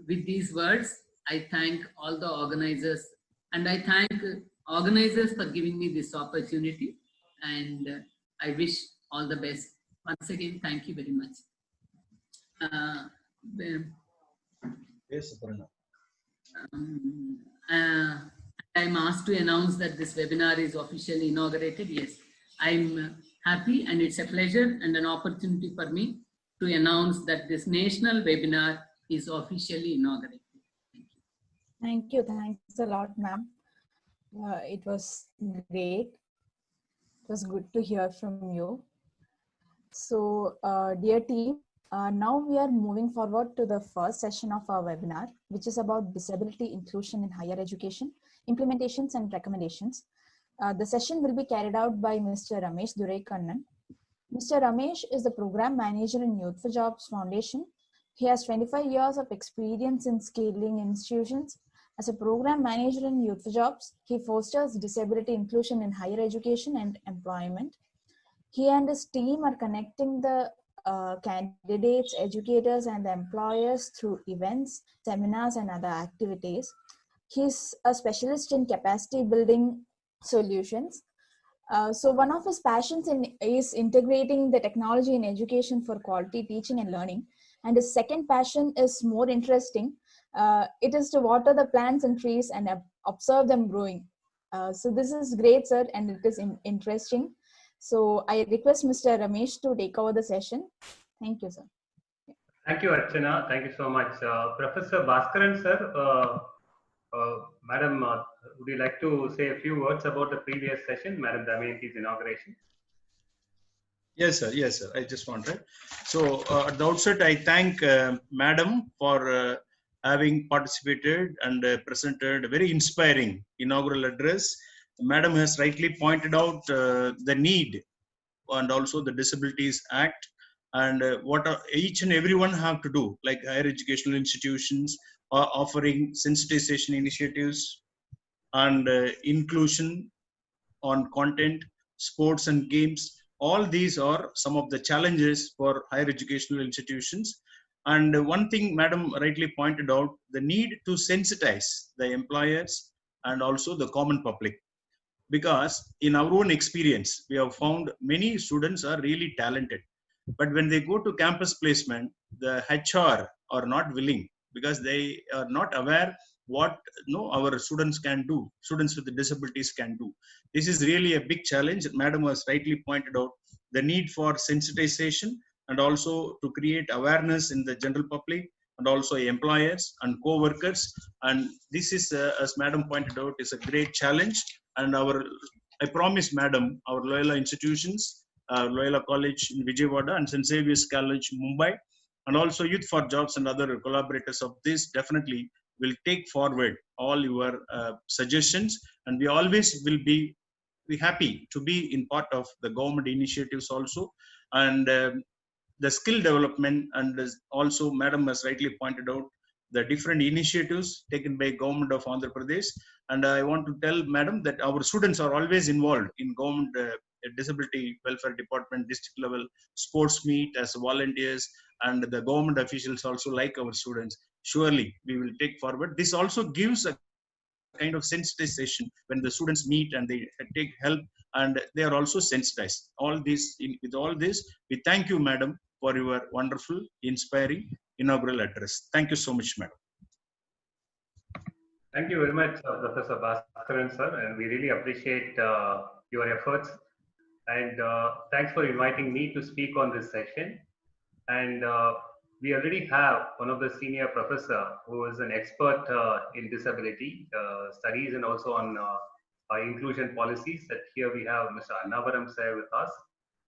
with these words, I thank all the organizers, and I thank organizers for giving me this opportunity, and I wish all the best. Once again, thank you very much. Yes, Aparna. I'm asked to announce that this webinar is officially inaugurated. Yes, I'm happy, and it's a pleasure and an opportunity for me to announce that this national webinar is officially inaugurated. Thank you. Thanks a lot, ma'am. It was great. It was good to hear from you. So, dear team, now we are moving forward to the first session of our webinar, which is about disability inclusion in higher education, implementations and recommendations. The session will be carried out by Mr. Ramesh Duraikannan. Mr. Ramesh is the program manager in Youth for Jobs Foundation. He has 25 years of experience in scaling institutions. As a program manager in Youth for Jobs, he fosters disability inclusion in higher education and employment. He and his team are connecting the candidates, educators, and the employers through events, seminars, and other activities. He's a specialist in capacity building solutions. So one of his passions is integrating the technology in education for quality teaching and learning. And his second passion is more interesting. It is to water the plants and trees and observe them growing. So this is great, sir, and it is interesting. So I request Mr. Ramesh to take over the session. Thank you, sir. Thank you, Archana. Thank you so much. Professor Bhaskaran, sir, Madam, would you like to say a few words about the previous session, Madam Damayanti's inauguration? Yes, sir. Yes, sir. I just wanted. So at the outset, I thank Madam for having participated and presented a very inspiring inaugural address. Madam has rightly pointed out the need and also the Disabilities Act and what each and everyone have to do, like higher educational institutions are offering sensitization initiatives and inclusion on content, sports and games. All these are some of the challenges for higher educational institutions. And one thing Madam rightly pointed out, the need to sensitize the employers and also the common public. Because in our own experience, we have found many students are really talented. But when they go to campus placement, the HR are not willing because they are not aware what our students can do, students with disabilities can do. This is really a big challenge. Madam has rightly pointed out the need for sensitization and also to create awareness in the general public and also employers and co-workers. And this is, as Madam pointed out, is a great challenge. And I promise Madam, our Loyola institutions, Loyola College in Vijayawada and St. Xavier's College, Mumbai, and also Youth for Jobs and other collaborators of this definitely will take forward all your suggestions, and we always will be happy to be in part of the government initiatives also, and the skill development, and also Madam has rightly pointed out the different initiatives taken by government of Andhra Pradesh. And I want to tell Madam that our students are always involved in government disability welfare department, district level sports meet as volunteers, and the government officials also like our students. Surely we will take forward. This also gives a kind of sensitization when the students meet and they take help, and they are also sensitized. All this, with all this, we thank you, Madam, for your wonderful, inspiring inaugural address. Thank you so much, Madam. Thank you very much, Professor Bhaskaran, sir, and we really appreciate your efforts. And thanks for inviting me to speak on this session. And we already have one of the senior professor who is an expert in disability studies and also on inclusion policies. That here we have Mr. Annavaram sir with us,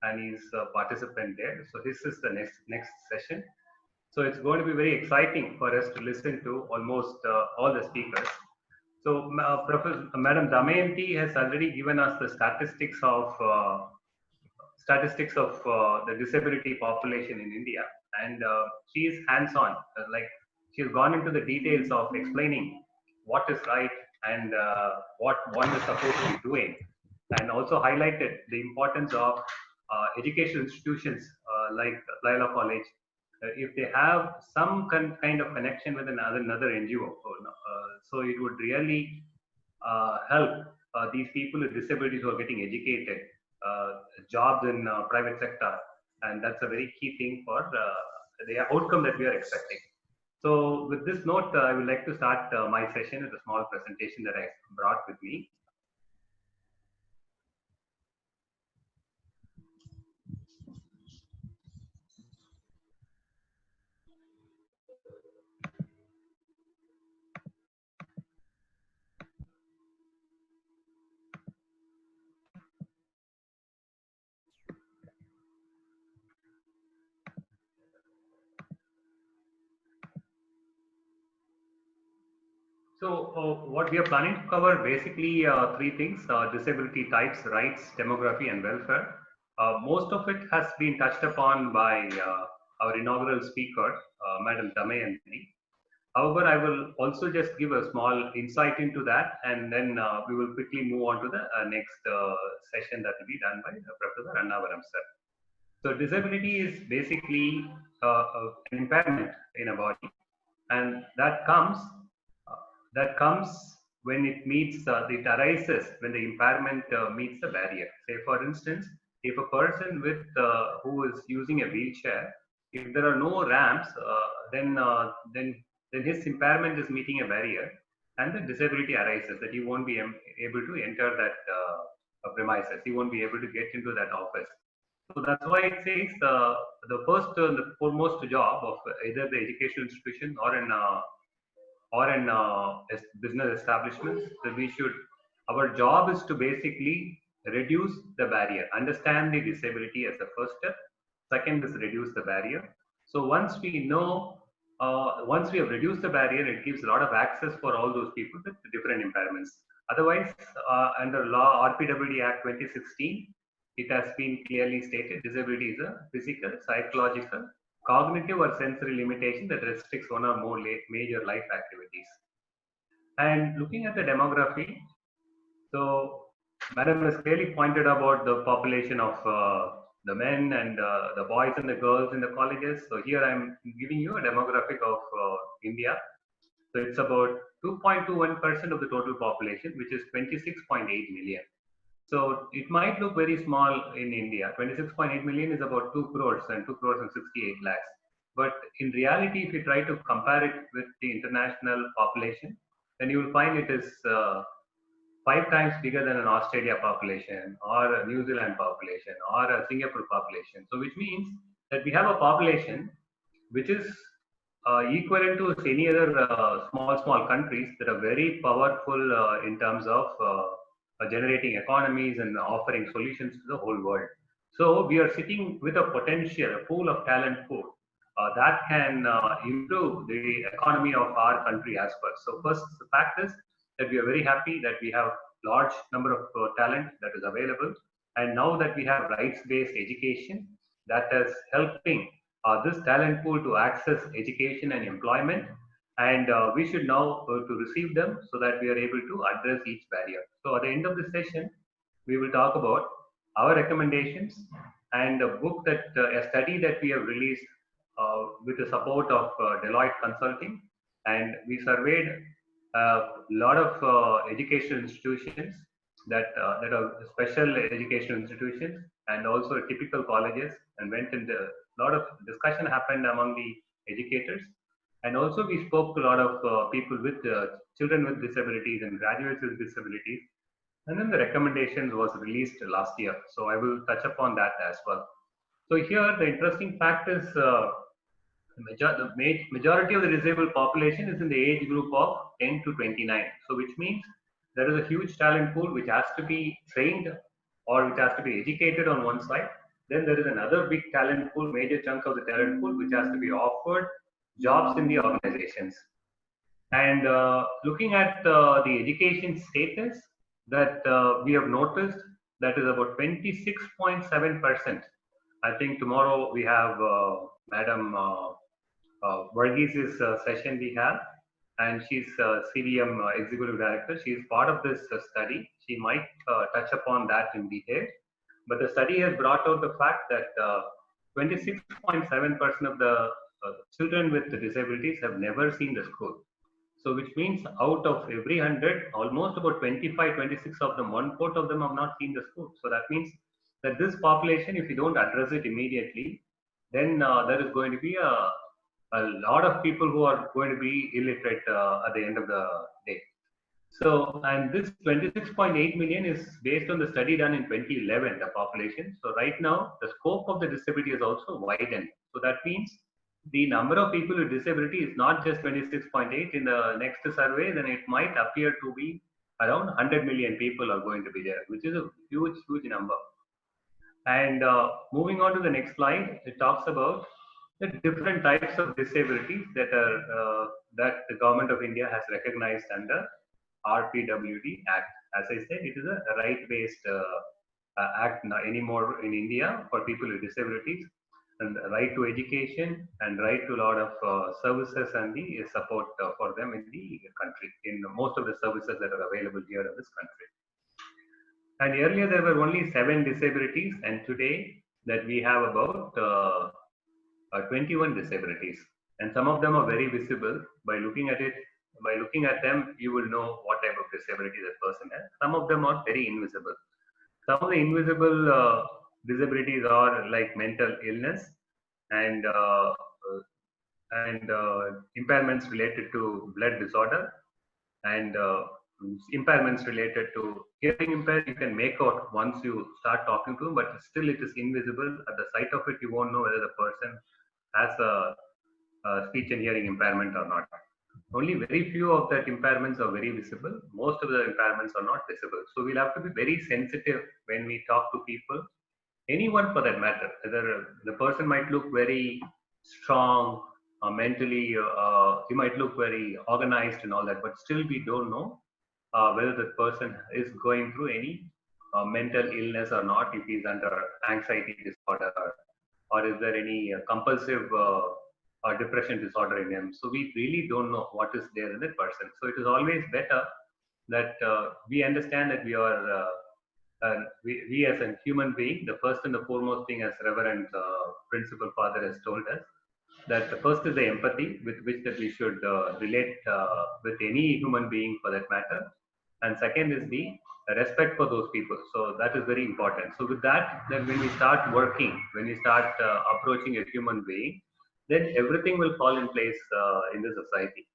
and he's a participant there. So this is the next session. So it's going to be very exciting for us to listen to almost all the speakers. So Madam Damayanti has already given us the statistics of the disability population in India, and she is hands-on. Like she's gone into the details of explaining what is right and what one is supposed to be doing, and also highlighted the importance of educational institutions like Loyola College, if they have some kind of connection with another NGO. So it would really help these people with disabilities who are getting educated, jobs in private sector, and that's a very key thing for the outcome that we are expecting. So with this note, I would like to start my session with a small presentation that I brought with me. So what we are planning to cover basically three things: disability types, rights, demography, and welfare. Most of it has been touched upon by our inaugural speaker, Madam Damayanti. However, I will also just give a small insight into that, and then we will quickly move on to the next session that will be done by Professor Annavaram sir. So disability is basically an impairment in a body, and that comes when it meets, it arises when the impairment meets the barrier. Say, for instance, if a person who is using a wheelchair, if there are no ramps, then his impairment is meeting a barrier, and the disability arises that he won't be able to enter that premises. He won't be able to get into that office. So that's why it says the first, the foremost job of either the educational institution or in business establishments, that our job is to basically reduce the barrier, understand the disability as the first step. Second is reduce the barrier. So once we know, once we have reduced the barrier, it gives a lot of access for all those people with different impairments. Otherwise, under law RPWD Act 2016, it has been clearly stated disability is a physical, psychological, cognitive or sensory limitation that restricts one or more major life activities. And looking at the demography, so Madam has clearly pointed about the population of the men and the boys and the girls in the colleges. So here I'm giving you a demographic of India. So it's about 2.21% of the total population, which is 26.8 million. So it might look very small in India. 26.8 million is about 2 crores and 2 crores and 68 lakhs. But in reality, if you try to compare it with the international population, then you will find it is 5 times bigger than an Australia population or a New Zealand population or a Singapore population. So which means that we have a population which is equivalent to any other small countries that are very powerful in terms of generating economies and offering solutions to the whole world. So we are sitting with a potential, a pool of talent pool that can improve the economy of our country as well. So first, the fact is that we are very happy that we have large number of talent that is available. And now that we have rights-based education, that is helping this talent pool to access education and employment. And we should now to receive them so that we are able to address each barrier. So at the end of the session, we will talk about our recommendations and a book that, a study that we have released with the support of Deloitte Consulting. And we surveyed a lot of educational institutions that are special educational institutions and also typical colleges, and went into a lot of discussion happened among the educators. And also we spoke to a lot of people with children with disabilities and graduates with disabilities. And then the recommendations was released last year. So I will touch upon that as well. So here the interesting fact is the majority of the disabled population is in the age group of 10 to 29. So which means there is a huge talent pool which has to be trained or which has to be educated on one side. Then there is another big talent pool, major chunk of the talent pool, which has to be offered jobs in the organizations. And looking at the education status that we have noticed, that is about 26.7%. I think tomorrow we have Madam Varghese session we have, and she's CVM Executive Director. She is part of this study. She might touch upon that in detail. But the study has brought out the fact that 26.7% of the children with disabilities have never seen the school. So which means out of every 100, almost about 25, 26 of them, 1/4 of them have not seen the school. So that means that this population, if you don't address it immediately, then there is going to be a lot of people who are going to be illiterate at the end of the day. So, and this 26.8 million is based on the study done in 2011, the population. So right now, the scope of the disability is also widened. So that means the number of people with disability is not just 26.8 in the next survey, then it might appear to be around 100 million people are going to be there, which is a huge, huge number. And moving on to the next slide, it talks about the different types of disabilities that are that the government of India has recognized under RPWD Act. As I said, it is a right-based act anymore in India for people with disabilities, and right to education and right to a lot of services and the support for them in the country, in most of the services that are available here in this country. And earlier there were only 7 disabilities, and today that we have about 21 disabilities, and some of them are very visible. By looking at it, by looking at them, you will know what type of disability that person has. Some of them are very invisible. Some of the invisible disabilities are like mental illness and impairments related to blood disorder, and impairments related to hearing impaired. You can make out once you start talking to them, but still it is invisible. At the sight of it, you won't know whether the person has a speech and hearing impairment or not. Only very few of that impairments are very visible. Most of the impairments are not visible. So we'll have to be very sensitive when we talk to people, anyone for that matter. Whether the person might look very strong, mentally, he might look very organized and all that, but still we don't know whether the person is going through any mental illness or not, if he's under anxiety disorder, or is there any compulsive or depression disorder in him. So we really don't know what is there in that person. So it is always better that we understand that we are we as a human being, the first and the foremost thing, as Reverend Principal Father has told us, that the first is the empathy with which that we should relate with any human being for that matter, and second is the respect for those people. So that is very important. So with that, then when we start working, when we start approaching a human being, then everything will fall in place in the society.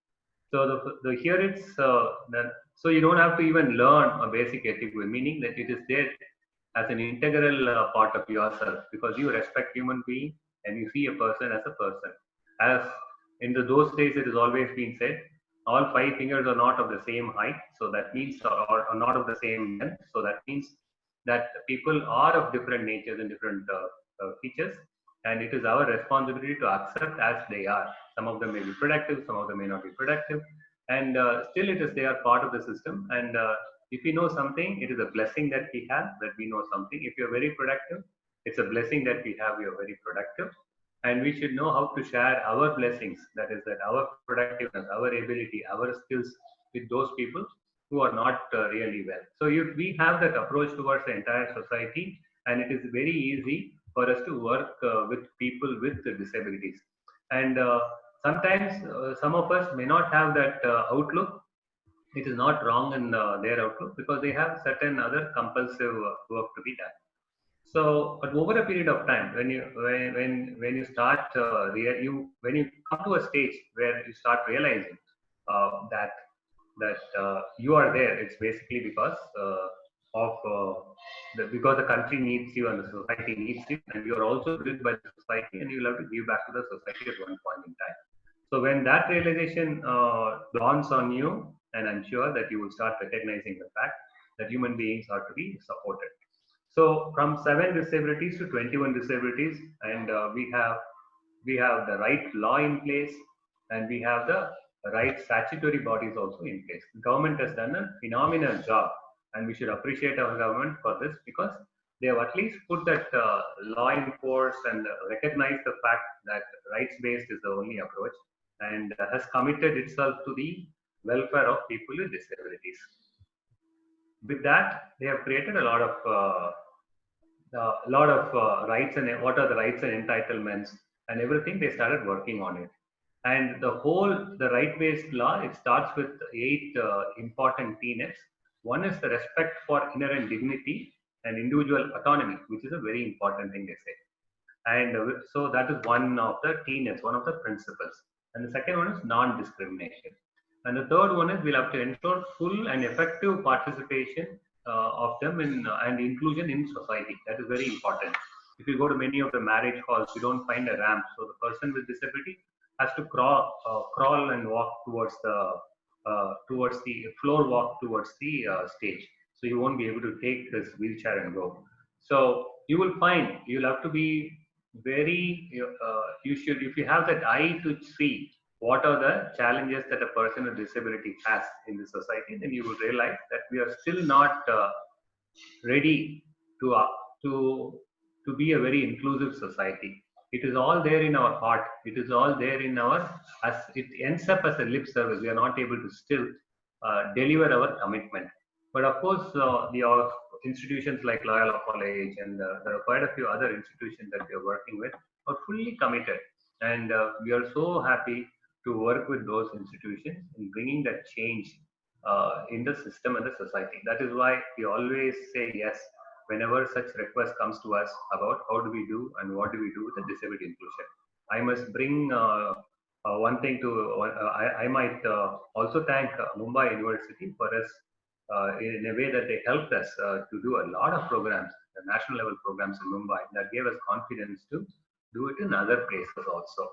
So here it's so you don't have to even learn a basic ethic, meaning that it is there as an integral part of yourself, because you respect human being and you see a person as a person. As in those days, it has always been said, all 5 fingers are not of the same height, so that means, or not of the same length, so that means that people are of different natures and different features, and it is our responsibility to accept as they are. Some of them may be productive, some of them may not be productive, and still it is they are part of the system. And if we know something, it is a blessing that we have, that we know something. If you're very productive, it's a blessing that we have, you're very productive. And we should know how to share our blessings, that is that our productiveness, our ability, our skills with those people who are not really well. So if we have that approach towards the entire society, and it is very easy for us to work with people with disabilities. And sometimes some of us may not have that outlook. It is not wrong in their outlook, because they have certain other compulsive work to be done. So, but over a period of time, when you start when you come to a stage where you start realizing that you are there, it's basically because because the country needs you and the society needs you, and you are also built by the society, and you will have to give back to the society at one point in time. So when that realization dawns on you, and I'm sure that you will start recognizing the fact that human beings are to be supported. So from 7 disabilities to 21 disabilities, and we have the right law in place, and we have the right statutory bodies also in place. The government has done a phenomenal job, and we should appreciate our government for this, because they have at least put that law in force and recognized the fact that rights-based is the only approach, and has committed itself to the welfare of people with disabilities. With that, they have created a lot of rights, and what are the rights and entitlements, and everything, they started working on it. And the right-based law, it starts with 8 important tenets. One is the respect for inherent dignity and individual autonomy, which is a very important thing they say. And so that is one of the tenets, one of the principles. And the second one is non-discrimination. And the third one is we'll have to ensure full and effective participation of them in and inclusion in society. That is very important. If you go to many of the marriage halls, you don't find a ramp. So the person with disability has to crawl and walk towards the floor walk towards the stage. So you won't be able to take this wheelchair and go. So you will find you'll have to be very you should, if you have that eye to see what are the challenges that a person with disability has in the society, then you will realize that we are still not ready to be a very inclusive society. It is all there in our heart. It is all there in our, as it ends up as a lip service. We are not able to still deliver our commitment. But of course, the institutions like Loyola College and there are quite a few other institutions that we are working with are fully committed. And we are so happy to work with those institutions in bringing that change in the system and the society. That is why we always say yes whenever such request comes to us about how do we do and what do we do with the disability inclusion. I must bring one thing to, I might also thank Mumbai University for us in a way that they helped us to do a lot of programs, the national level programs in Mumbai that gave us confidence to do it in other places also.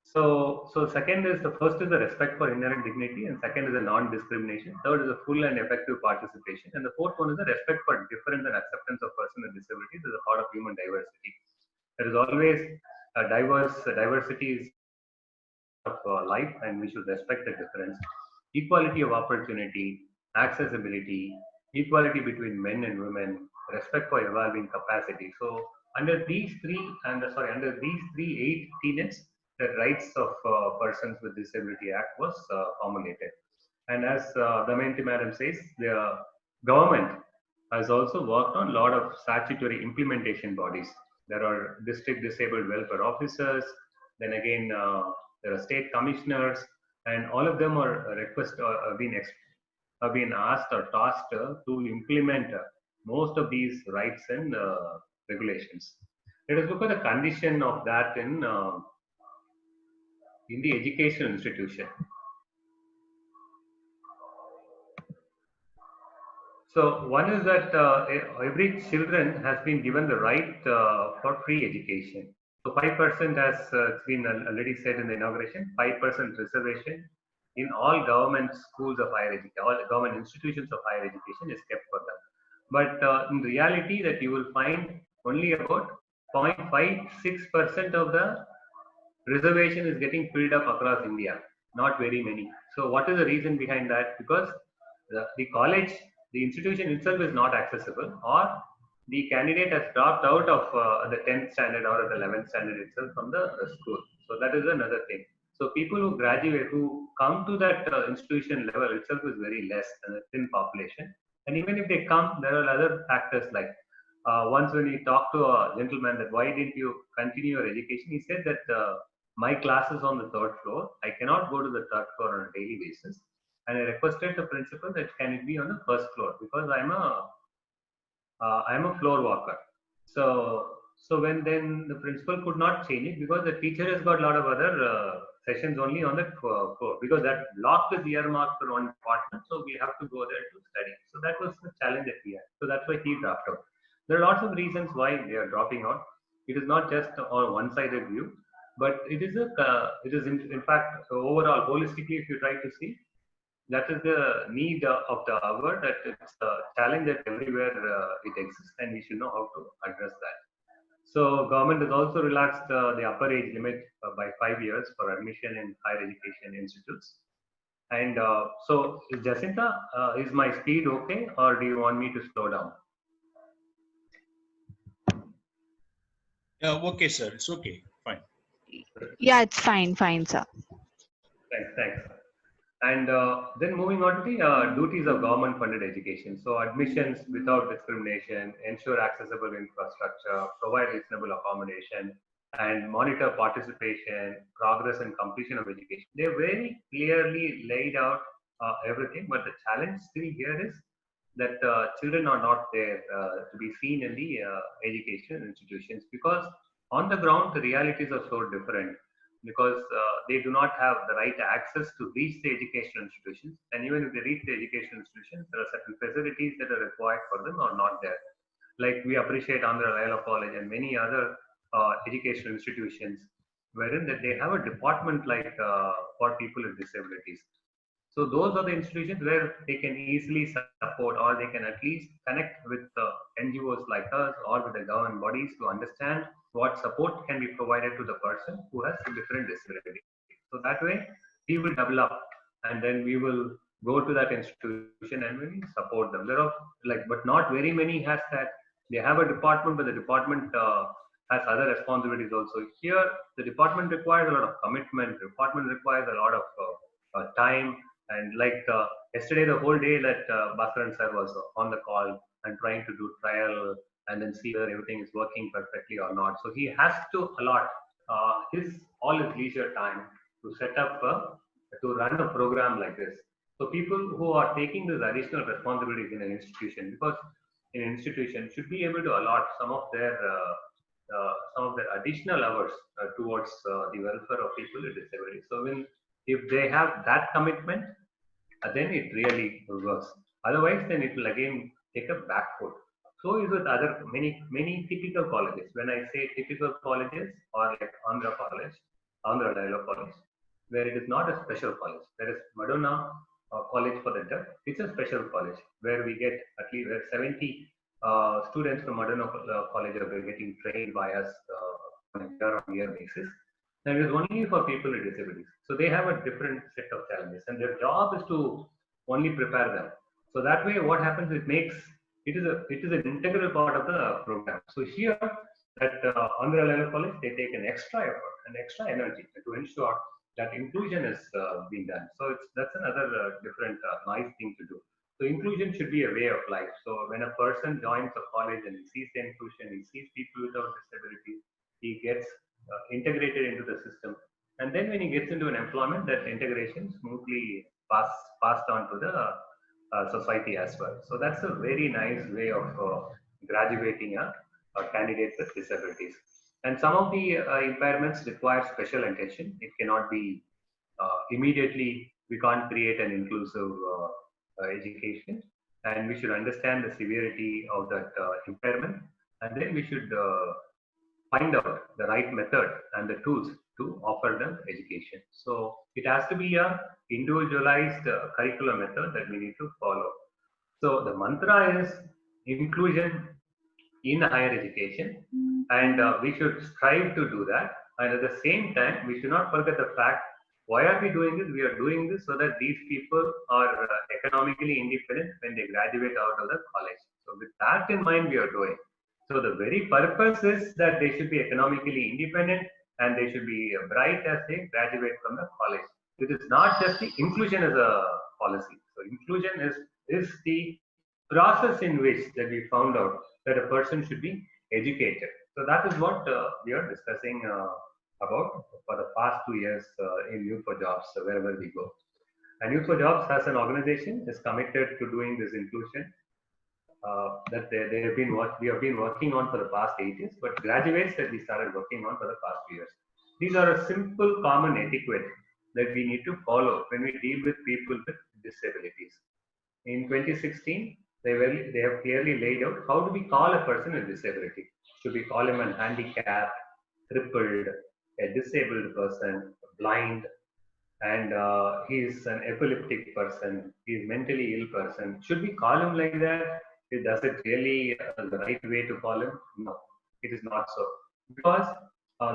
So second is, the first is the respect for inherent dignity, and second is the non-discrimination. Third is the full and effective participation, and the fourth one is the respect for difference and acceptance of person with disabilities as a part of human diversity. There is always a diversity is of life, and we should respect the difference. Equality of opportunity, accessibility, equality between men and women, respect for evolving capacity. So under these three, under these 8 tenets, the Rights of Persons with Disability Act was formulated. And as Damayanti Madam says, the government has also worked on a lot of statutory implementation bodies. There are district disabled welfare officers, then again there are state commissioners, and all of them are have been asked or tasked to implement most of these rights and regulations. Let us look at the condition of that in the educational institution. So one is that every children has been given the right for free education. So 5%, as it's been already said in the inauguration, 5% reservation in all government schools of higher education, all government institutions of higher education is kept for them. But in reality, that you will find only about 0.56% of the reservation is getting filled up across India, not very many. So what is the reason behind that? Because the college, the institution itself is not accessible, or the candidate has dropped out of the 10th standard or the 11th standard itself from the school. So that is another thing. So people who graduate, who come to that institution level itself is very less than a thin population. And even if they come, there are other factors like once when we talked to a gentleman that why didn't you continue your education, he said that my class is on the 3rd floor. I cannot go to the 3rd floor on a daily basis. And I requested the principal that can it be on the 1st floor, because I'm a floor walker. So when then the principal could not change it, because the teacher has got a lot of other sessions only on the floor, because that block is earmarked for one department, so we have to go there to study. So that was the challenge that we had. So that's why he dropped out. There are lots of reasons why they are dropping out. It is not just on one-sided view, but it is in fact overall holistically, if you try to see, that is the need of the hour, that it's a challenge that everywhere it exists, and we should know how to address that. So government has also relaxed the upper age limit by 5 years for admission in higher education institutes. And so Jacinta, is my speed okay, or do you want me to slow down? Yeah, okay, sir. It's okay. Fine. Yeah, it's fine, sir. Thanks. And then moving on to the duties of government-funded education. So admissions without discrimination, ensure accessible infrastructure, provide reasonable accommodation, and monitor participation, progress, and completion of education. They very clearly laid out everything, but the challenge still here is that children are not there to be seen in the education institutions, because on the ground the realities are so different, because they do not have the right access to reach the educational institutions, and even if they reach the educational institutions, there are certain facilities that are required for them are not there. Like we appreciate Andhra Layla College and many other educational institutions, wherein that they have a department like for people with disabilities. So those are the institutions where they can easily support, or they can at least connect with NGOs like us or with the government bodies to understand what support can be provided to the person who has a different disability. So that way he will develop, and then we will go to that institution and we will support them. There are like, but not very many has that. They have a department, but the department has other responsibilities also. Here, the department requires a lot of commitment. The department requires a lot of time. And like yesterday, the whole day that Bhaskaran sir was on the call and trying to do trial and then see whether everything is working perfectly or not. So he has to allot all his leisure time to set up to run a program like this. So people who are taking these additional responsibilities in an institution, because in an institution should be able to allot some of their additional hours towards the welfare of people with disabilities. So when if they have that commitment, then it really works. Otherwise, then it will again take a back foot. So is with other many typical colleges. When I say typical colleges, or like Andhra College, Andhra Layla College, where it is not a special college. There is Madonna College for the Deaf. It's a special college where we get at least 70 students from Madonna College are getting trained by us on a year-on-year basis. And it is only for people with disabilities. So they have a different set of challenges, and their job is to only prepare them. So that way, what happens? It is an integral part of the program. So here at Andhra Layla College, they take an extra effort and extra energy to ensure that inclusion is being done. So that's another different nice thing to do. So inclusion should be a way of life. So when a person joins a college and he sees the inclusion, he sees people without disabilities, he gets integrated into the system, and then when he gets into an employment, that integration smoothly passed on to the society as well. So that's a very nice way of graduating a candidate with disabilities. And some of the impairments require special attention. It cannot be immediately. We can't create an inclusive education, and we should understand the severity of that impairment, and then we should find out the right method and the tools to offer them education. So it has to be a individualized curriculum method that we need to follow. So the mantra is inclusion in higher education, and we should strive to do that. And at the same time, we should not forget the fact, why are we doing this? We are doing this so that these people are economically independent when they graduate out of the college. So with that in mind, we are doing. So the very purpose is that they should be economically independent and they should be bright as they graduate from the college. It is not just the inclusion as a policy. So inclusion is the process in which that we found out that a person should be educated. So that is what we are discussing about for the past 2 years in Youth for Jobs, wherever we go. And Youth for Jobs as an organization is committed to doing this inclusion that we have been working on for the past 8 years, but graduates that we started working on for the past 2 years. These are a simple common etiquette that we need to follow when we deal with people with disabilities. In 2016, they have clearly laid out how do we call a person with disability. Should we call him a handicapped, crippled, a disabled person, blind, and he's an epileptic person, he's mentally ill person. Should we call him like that? Does it really the right way to call him? No, it is not so. Because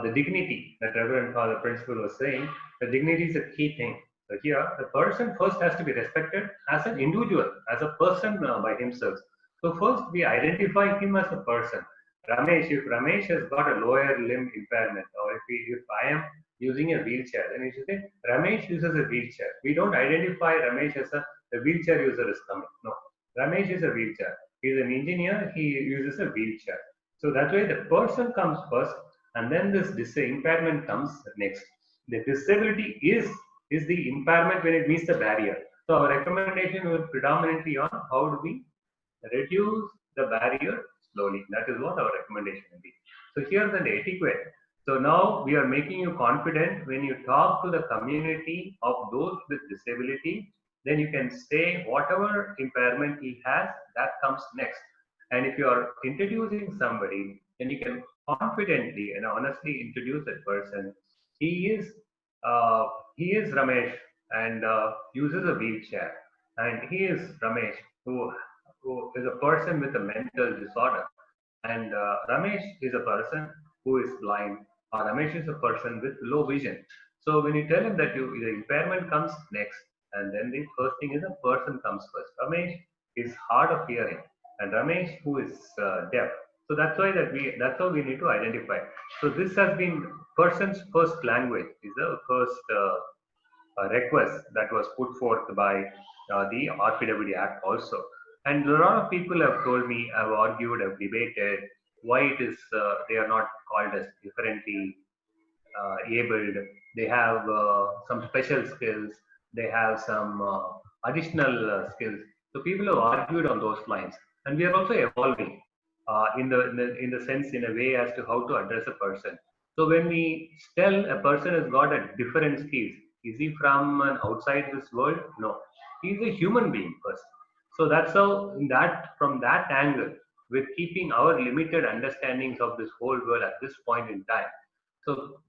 the dignity that Reverend Father Principal was saying, the dignity is a key thing. So here, the person first has to be respected as an individual, as a person by himself. So first we identify him as a person. Ramesh, if Ramesh has got a lower limb impairment, or if I am using a wheelchair, then we should say Ramesh uses a wheelchair. We don't identify Ramesh as the wheelchair user is coming. No, Ramesh is a wheelchair. He's an engineer. He uses a wheelchair. So that way the person comes first, and then this impairment comes next. The disability is the impairment when it meets the barrier. So our recommendation will predominantly on how do we reduce the barrier slowly. That is what our recommendation will be. So here's an etiquette. So now we are making you confident when you talk to the community of those with disability, then you can say whatever impairment he has, that comes next. And if you are introducing somebody, then you can confidently and honestly introduce that person. He is Ramesh and uses a wheelchair, and he is Ramesh who is a person with a mental disorder, and Ramesh is a person who is blind, or Ramesh is a person with low vision. So when you tell him that the impairment comes next, and then the first thing is a person comes first. Ramesh is hard of hearing, and Ramesh who is deaf. So that's how we need to identify. So this has been person's first language is the first request that was put forth by the RPWD Act also. And a lot of people have told me, have argued, have debated why it is they are not called as differently abled. They have some special skills. They have some additional skills. So people have argued on those lines, and we are also evolving in the sense in a way as to how to address a person. So when we tell a person has got a different skills, is he from an outside this world? No, he's a human being first. So that's how from that angle, with keeping our limited understandings of this whole world at this point in time. So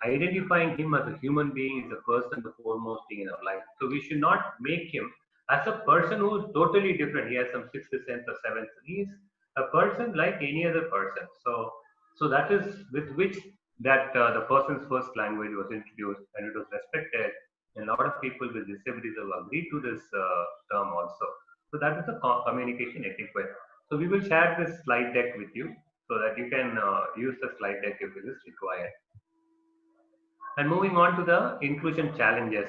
identifying him as a human being is the first and the foremost thing in our life. So we should not make him as a person who is totally different. He has some sixth sense or seventh. He is a person like any other person. So that is with which that the person's first language was introduced, and it was respected. And a lot of people with disabilities have agreed to this term also. So that is a communication etiquette. So we will share this slide deck with you so that you can use the slide deck if it is required. And moving on to the inclusion challenges.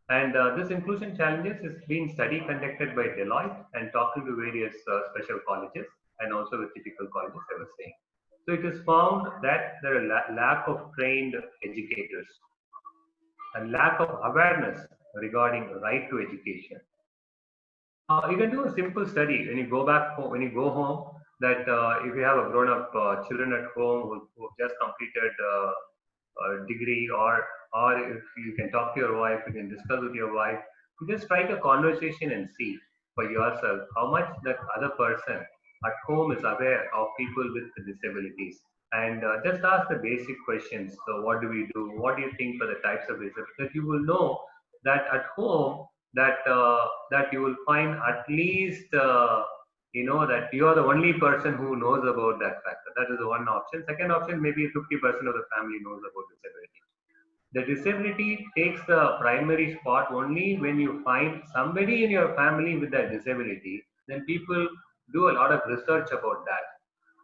And this inclusion challenges is being study conducted by Deloitte and talking to various special colleges and also the typical colleges I was saying. So it is found that there are lack of trained educators and lack of awareness regarding right to education. You can do a simple study when you go back home, when you go home, that if you have a grown-up children at home who just completed a degree, or if you can talk to your wife, you can discuss with your wife, you just strike a conversation and see for yourself how much that other person at home is aware of people with disabilities. And just ask the basic questions. So what do we do? What do you think for the types of disabilities? That you will know that at home, that you will find at least that you are the only person who knows about that factor. That is the one option. Second option, maybe 50% of the family knows about disability. The disability takes the primary spot only when you find somebody in your family with that disability. Then people do a lot of research about that.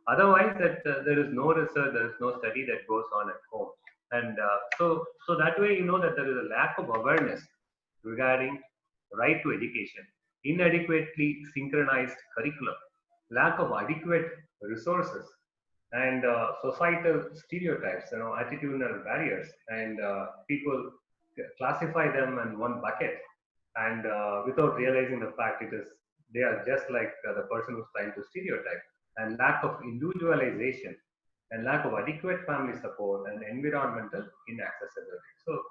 Otherwise, there is no research, there is no study that goes on at home. And so that way, you know that there is a lack of awareness regarding right to education, inadequately synchronized curriculum, lack of adequate resources, and societal stereotypes, attitudinal barriers, and people classify them in one bucket, and without realizing the fact they are just like the person who's trying to stereotype, and lack of individualization, and lack of adequate family support, and environmental inaccessibility. So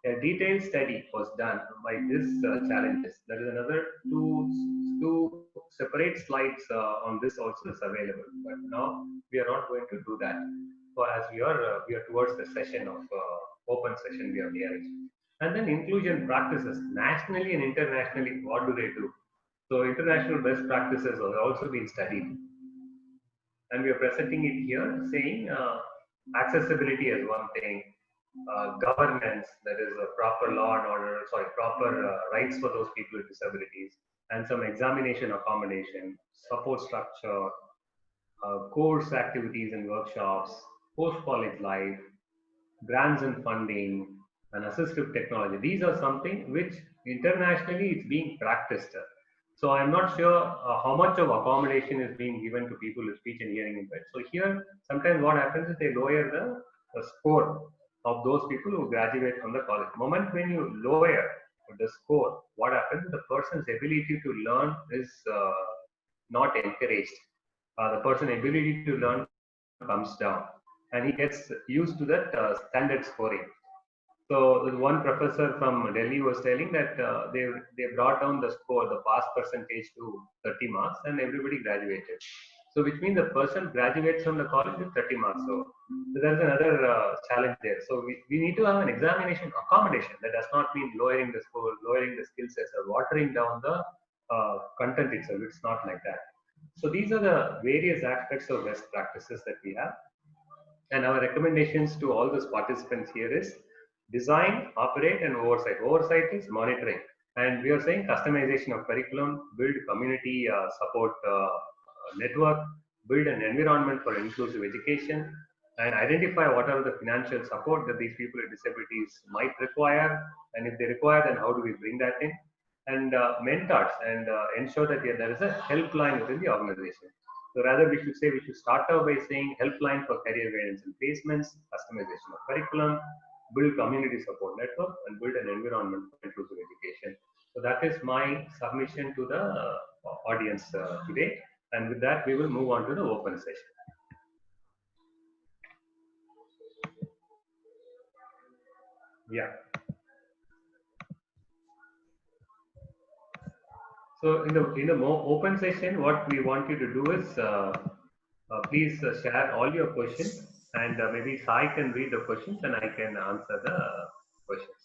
a detailed study was done by these challenges. There is another two separate slides on this also is available, but now we are not going to do that. So as we are towards the session of open session we are nearing. And then inclusion practices nationally and internationally. What do they do? So international best practices have also been studied, and we are presenting it here, saying accessibility as one thing. Governance, that is a proper law and order, proper rights for those people with disabilities, and some examination accommodation, support structure, course activities and workshops, post-college life, grants and funding, and assistive technology. These are something which internationally is being practiced. So I'm not sure how much of accommodation is being given to people with speech and hearing impaired. So here, sometimes what happens is they lower the score of those people who graduate from the college. Moment when you lower the score, what happens? The person's ability to learn is not encouraged. The person's ability to learn comes down, and he gets used to that standard scoring. So one professor from Delhi was telling that they brought down the score, the pass percentage to 30 marks, and everybody graduated. So which means the person graduates from the college with 30 marks. So there's another challenge there. So we need to have an examination accommodation. That does not mean lowering the score, lowering the skill sets, or watering down the content itself. It's not like that. So these are the various aspects of best practices that we have. And our recommendations to all those participants here is design, operate, and oversight. Oversight is monitoring. And we are saying customization of curriculum, build community support network, build an environment for inclusive education, and identify what are the financial support that these people with disabilities might require. And if they require, then how do we bring that in? And mentors and ensure that there is a helpline within the organization. So rather we should start out by saying helpline for career guidance and placements, customization of curriculum, build community support network, and build an environment for inclusive education. So that is my submission to the audience today. And with that, we will move on to the open session. Yeah. So in the more open session, what we want you to do is please share all your questions, and maybe Sai can read the questions and I can answer the questions.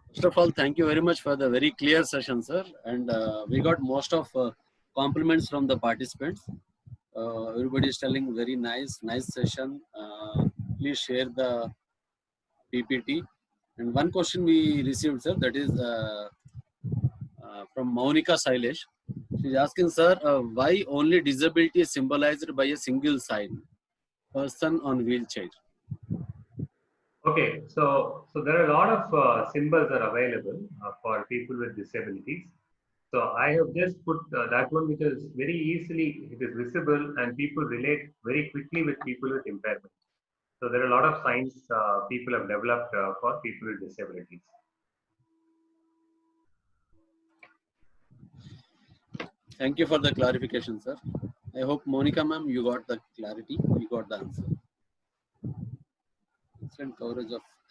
First of all, thank you very much for the very clear session, sir. And we got most of compliments from the participants. Everybody is telling very nice session. Please share the PPT. And one question we received, sir, that is from Monica Sailesh. She's asking, sir, why only disability is symbolized by a single sign, person on wheelchair? Okay, so there are a lot of symbols that are available for people with disabilities. So I have just put that one, which is very easily, it is visible and people relate very quickly with people with impairment. So there are a lot of signs people have developed for people with disabilities. Thank you for the clarification, sir. I hope, Monica ma'am, you got the clarity, you got the answer.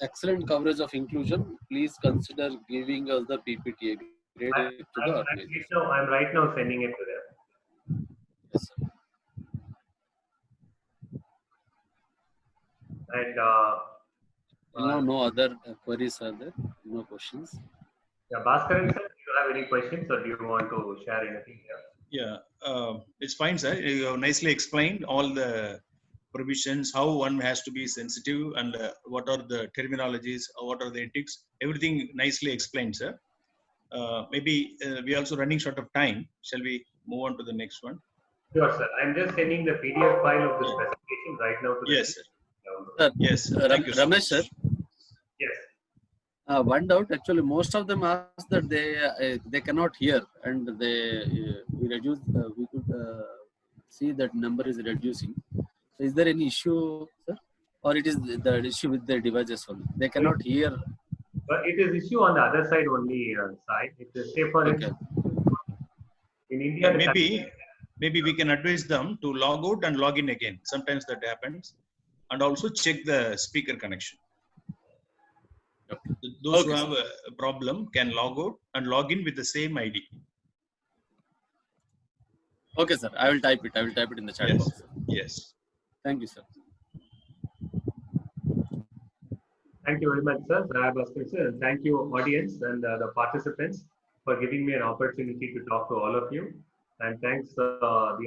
Excellent coverage of inclusion. Please consider giving us the PPT. I'm right now sending it to them. Yes, sir. And no other queries are there? No questions? Yeah, Bhaskaran sir, do you have any questions or do you want to share anything here? Yeah, it's fine, sir. You have nicely explained all the provisions, how one has to be sensitive, and what are the terminologies, what are the ethics. Everything nicely explained, sir. Maybe we are also running short of time. Shall we move on to the next one? Sure, sir. I'm just sending the PDF file of this presentation right now to the Yes, sir. Yes, thank you, Ramesh, sir. Yes. One doubt, actually, most of them ask that they cannot hear, and we reduce. We could see that number is reducing. So is there any issue, sir, or it is the issue with the devices only? They cannot hear. But it is issue on the other side only, side. It is say for Okay. In India. Maybe we can advise them to log out and log in again. Sometimes that happens, and also check the speaker connection. Okay. Those who have a problem can log out and log in with the same ID. Okay, sir. I will type it. I will type it in the chat box. Yes. Thank you, sir. Thank you very much, sir. And thank you, audience and the participants, for giving me an opportunity to talk to all of you. And thanks the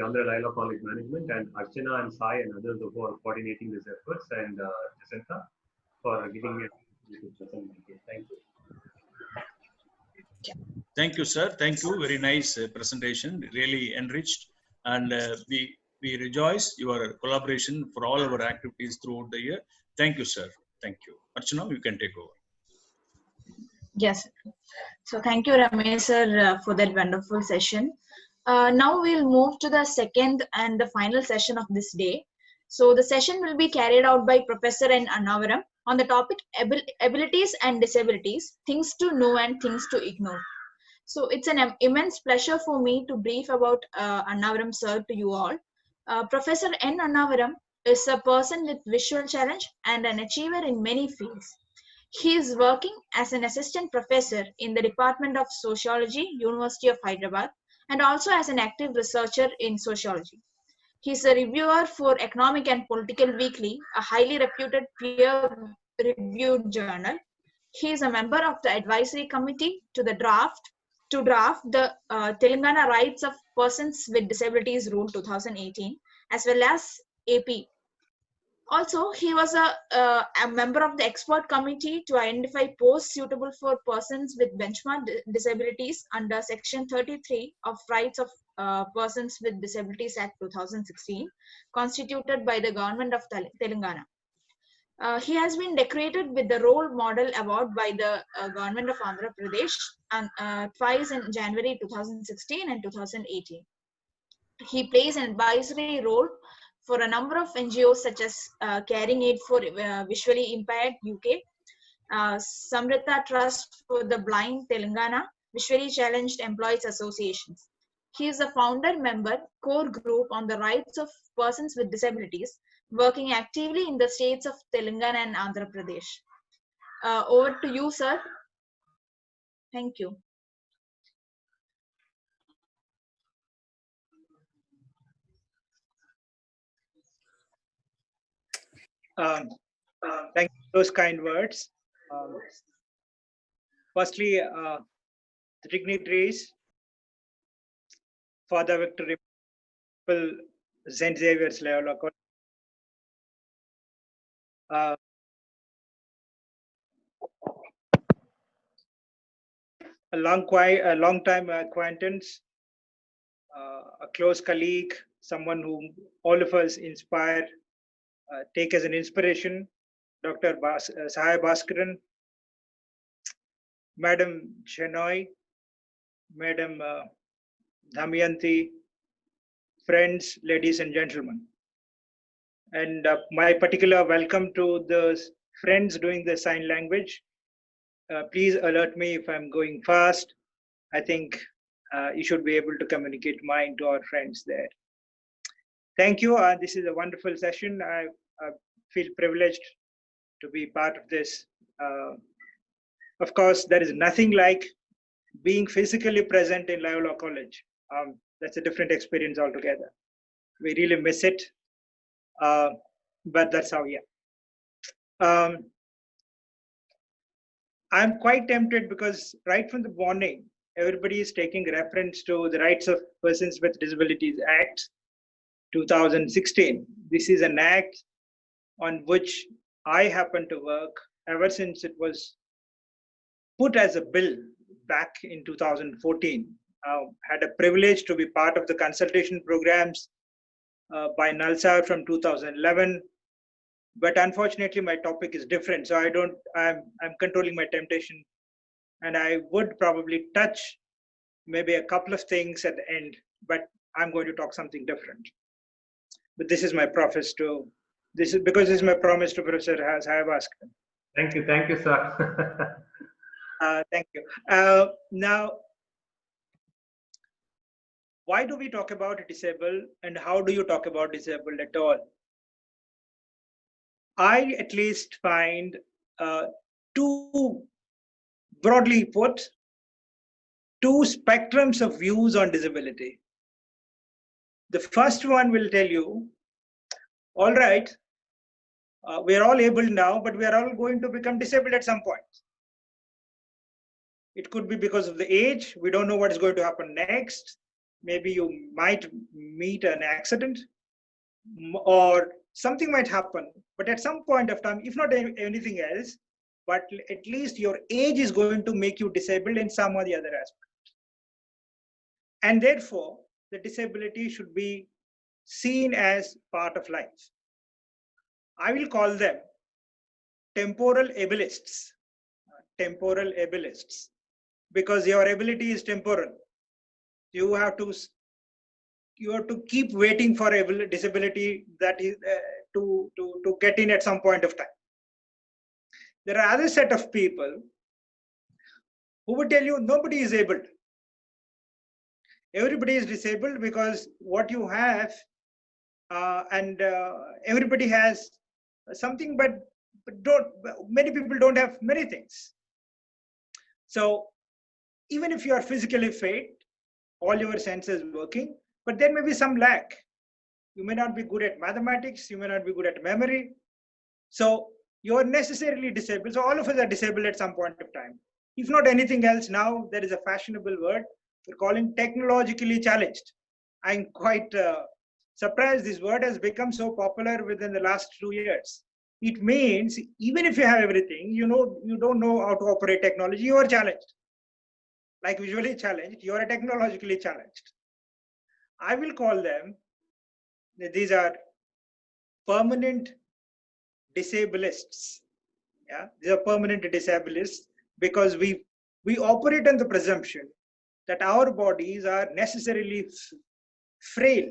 Andhra Laila College Management and Archana and Sai and others who are coordinating these efforts, and Jacinta for giving me a Thank you. Thank you, sir. Thank you. Very nice presentation. Really enriched. And we rejoice your collaboration for all our activities throughout the year. Thank you, sir. Thank you. Archana, you can take over. Yes. So thank you, Ramesh sir, for that wonderful session. Now we'll move to the second and the final session of this day. So the session will be carried out by Professor N. Annavaram on the topic abilities and disabilities, things to know and things to ignore. So it's an immense pleasure for me to brief about Annavaram sir to you all. Professor N. Annavaram is a person with visual challenge and an achiever in many fields. He is working as an assistant professor in the Department of Sociology, University of Hyderabad, and also as an active researcher in sociology. He is a reviewer for Economic and Political Weekly, a highly reputed peer-reviewed journal. He is a member of the advisory committee to draft the Telangana Rights of Persons with Disabilities Rule 2018, as well as AP. Also, he was a member of the expert committee to identify posts suitable for persons with benchmark disabilities under Section 33 of Rights of Persons with Disabilities Act 2016, constituted by the government of Telangana. He has been decorated with the Role Model Award by the government of Andhra Pradesh and twice in January 2016 and 2018. He plays an advisory role for a number of NGOs such as Caring Aid for Visually Impaired UK, Samrita Trust for the Blind Telangana, Visually Challenged Employees Associations. He is a founder member core group on the rights of persons with disabilities, working actively in the states of Telangana and Andhra Pradesh. Over to you, sir. Thank you. Thank you for those kind words. Firstly, the dignitaries, Father Victor St. Xavier's Loyola College, a long time acquaintance, a close colleague, someone whom all of us inspire, take as an inspiration, Dr. Sahaya Bhaskaran, Madam Chenoy, Madam Damayanti, friends, ladies and gentlemen. And my particular welcome to the friends doing the sign language. Please alert me if I'm going fast. I think you should be able to communicate mine to our friends there. Thank you. This is a wonderful session. I feel privileged to be part of this. Of course, there is nothing like being physically present in Loyola College. That's a different experience altogether. We really miss it, but that's how, yeah. I'm quite tempted because right from the morning, everybody is taking reference to the Rights of Persons with Disabilities Act 2016. This is an act on which I happen to work ever since it was put as a bill back in 2014. Had a privilege to be part of the consultation programs by NALSA from 2011. But unfortunately, my topic is different. So I'm controlling my temptation. And I would probably touch maybe a couple of things at the end, but I'm going to talk something different. But this is my preface to, this is my promise to Professor Sahaya Bhaskaran. Thank you, sir. Thank you. Now, why do we talk about disabled and how do you talk about disabled at all? I at least find two, broadly put, two spectrums of views on disability. The first one will tell you, all right, we are all able now, but we are all going to become disabled at some point. It could be because of the age. We don't know what is going to happen next. Maybe you might meet an accident or something might happen. But at some point of time, if not anything else, but at least your age is going to make you disabled in some or the other aspect. And therefore, the disability should be seen as part of life. I will call them temporal ableists. temporal abilists, because your ability is temporal. You have to keep waiting for a disability that is to get in at some point of time. There are other set of people who would tell you nobody is able. Everybody is disabled because what you have, and everybody has something, but many people don't have many things. So even if you are physically fit, all your senses working, but there may be some lack. You may not be good at mathematics, you may not be good at memory. So you're necessarily disabled. So all of us are disabled at some point of time. If not anything else, now there is a fashionable word we're calling technologically challenged. I'm quite surprised this word has become so popular within the last 2 years. It means even if you have everything, you don't know how to operate technology, you are challenged. Like visually challenged, you are technologically challenged. I will call them, these are permanent disabilists. Yeah, these are permanent disabilists because we operate on the presumption that our bodies are necessarily frail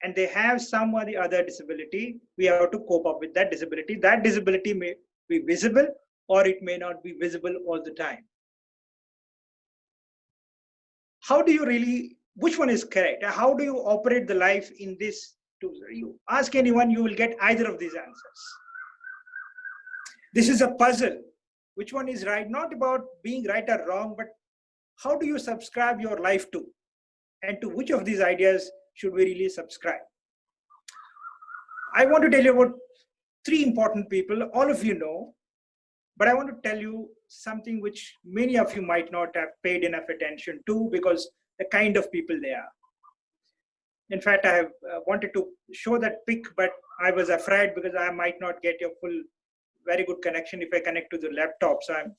and they have some or the other disability. We have to cope up with that disability. That disability may be visible or it may not be visible all the time. How do you really, which one is correct? How do you operate the life in this? You ask anyone, you will get either of these answers. This is a puzzle. Which one is right? Not about being right or wrong, but how do you subscribe your life to? And to which of these ideas should we really subscribe? I want to tell you about 3 important people, all of you know, but I want to tell you something which many of you might not have paid enough attention to because the kind of people they are. In fact, I have wanted to show that pic, but I was afraid because I might not get your full, very good connection if I connect to the laptop, so I'm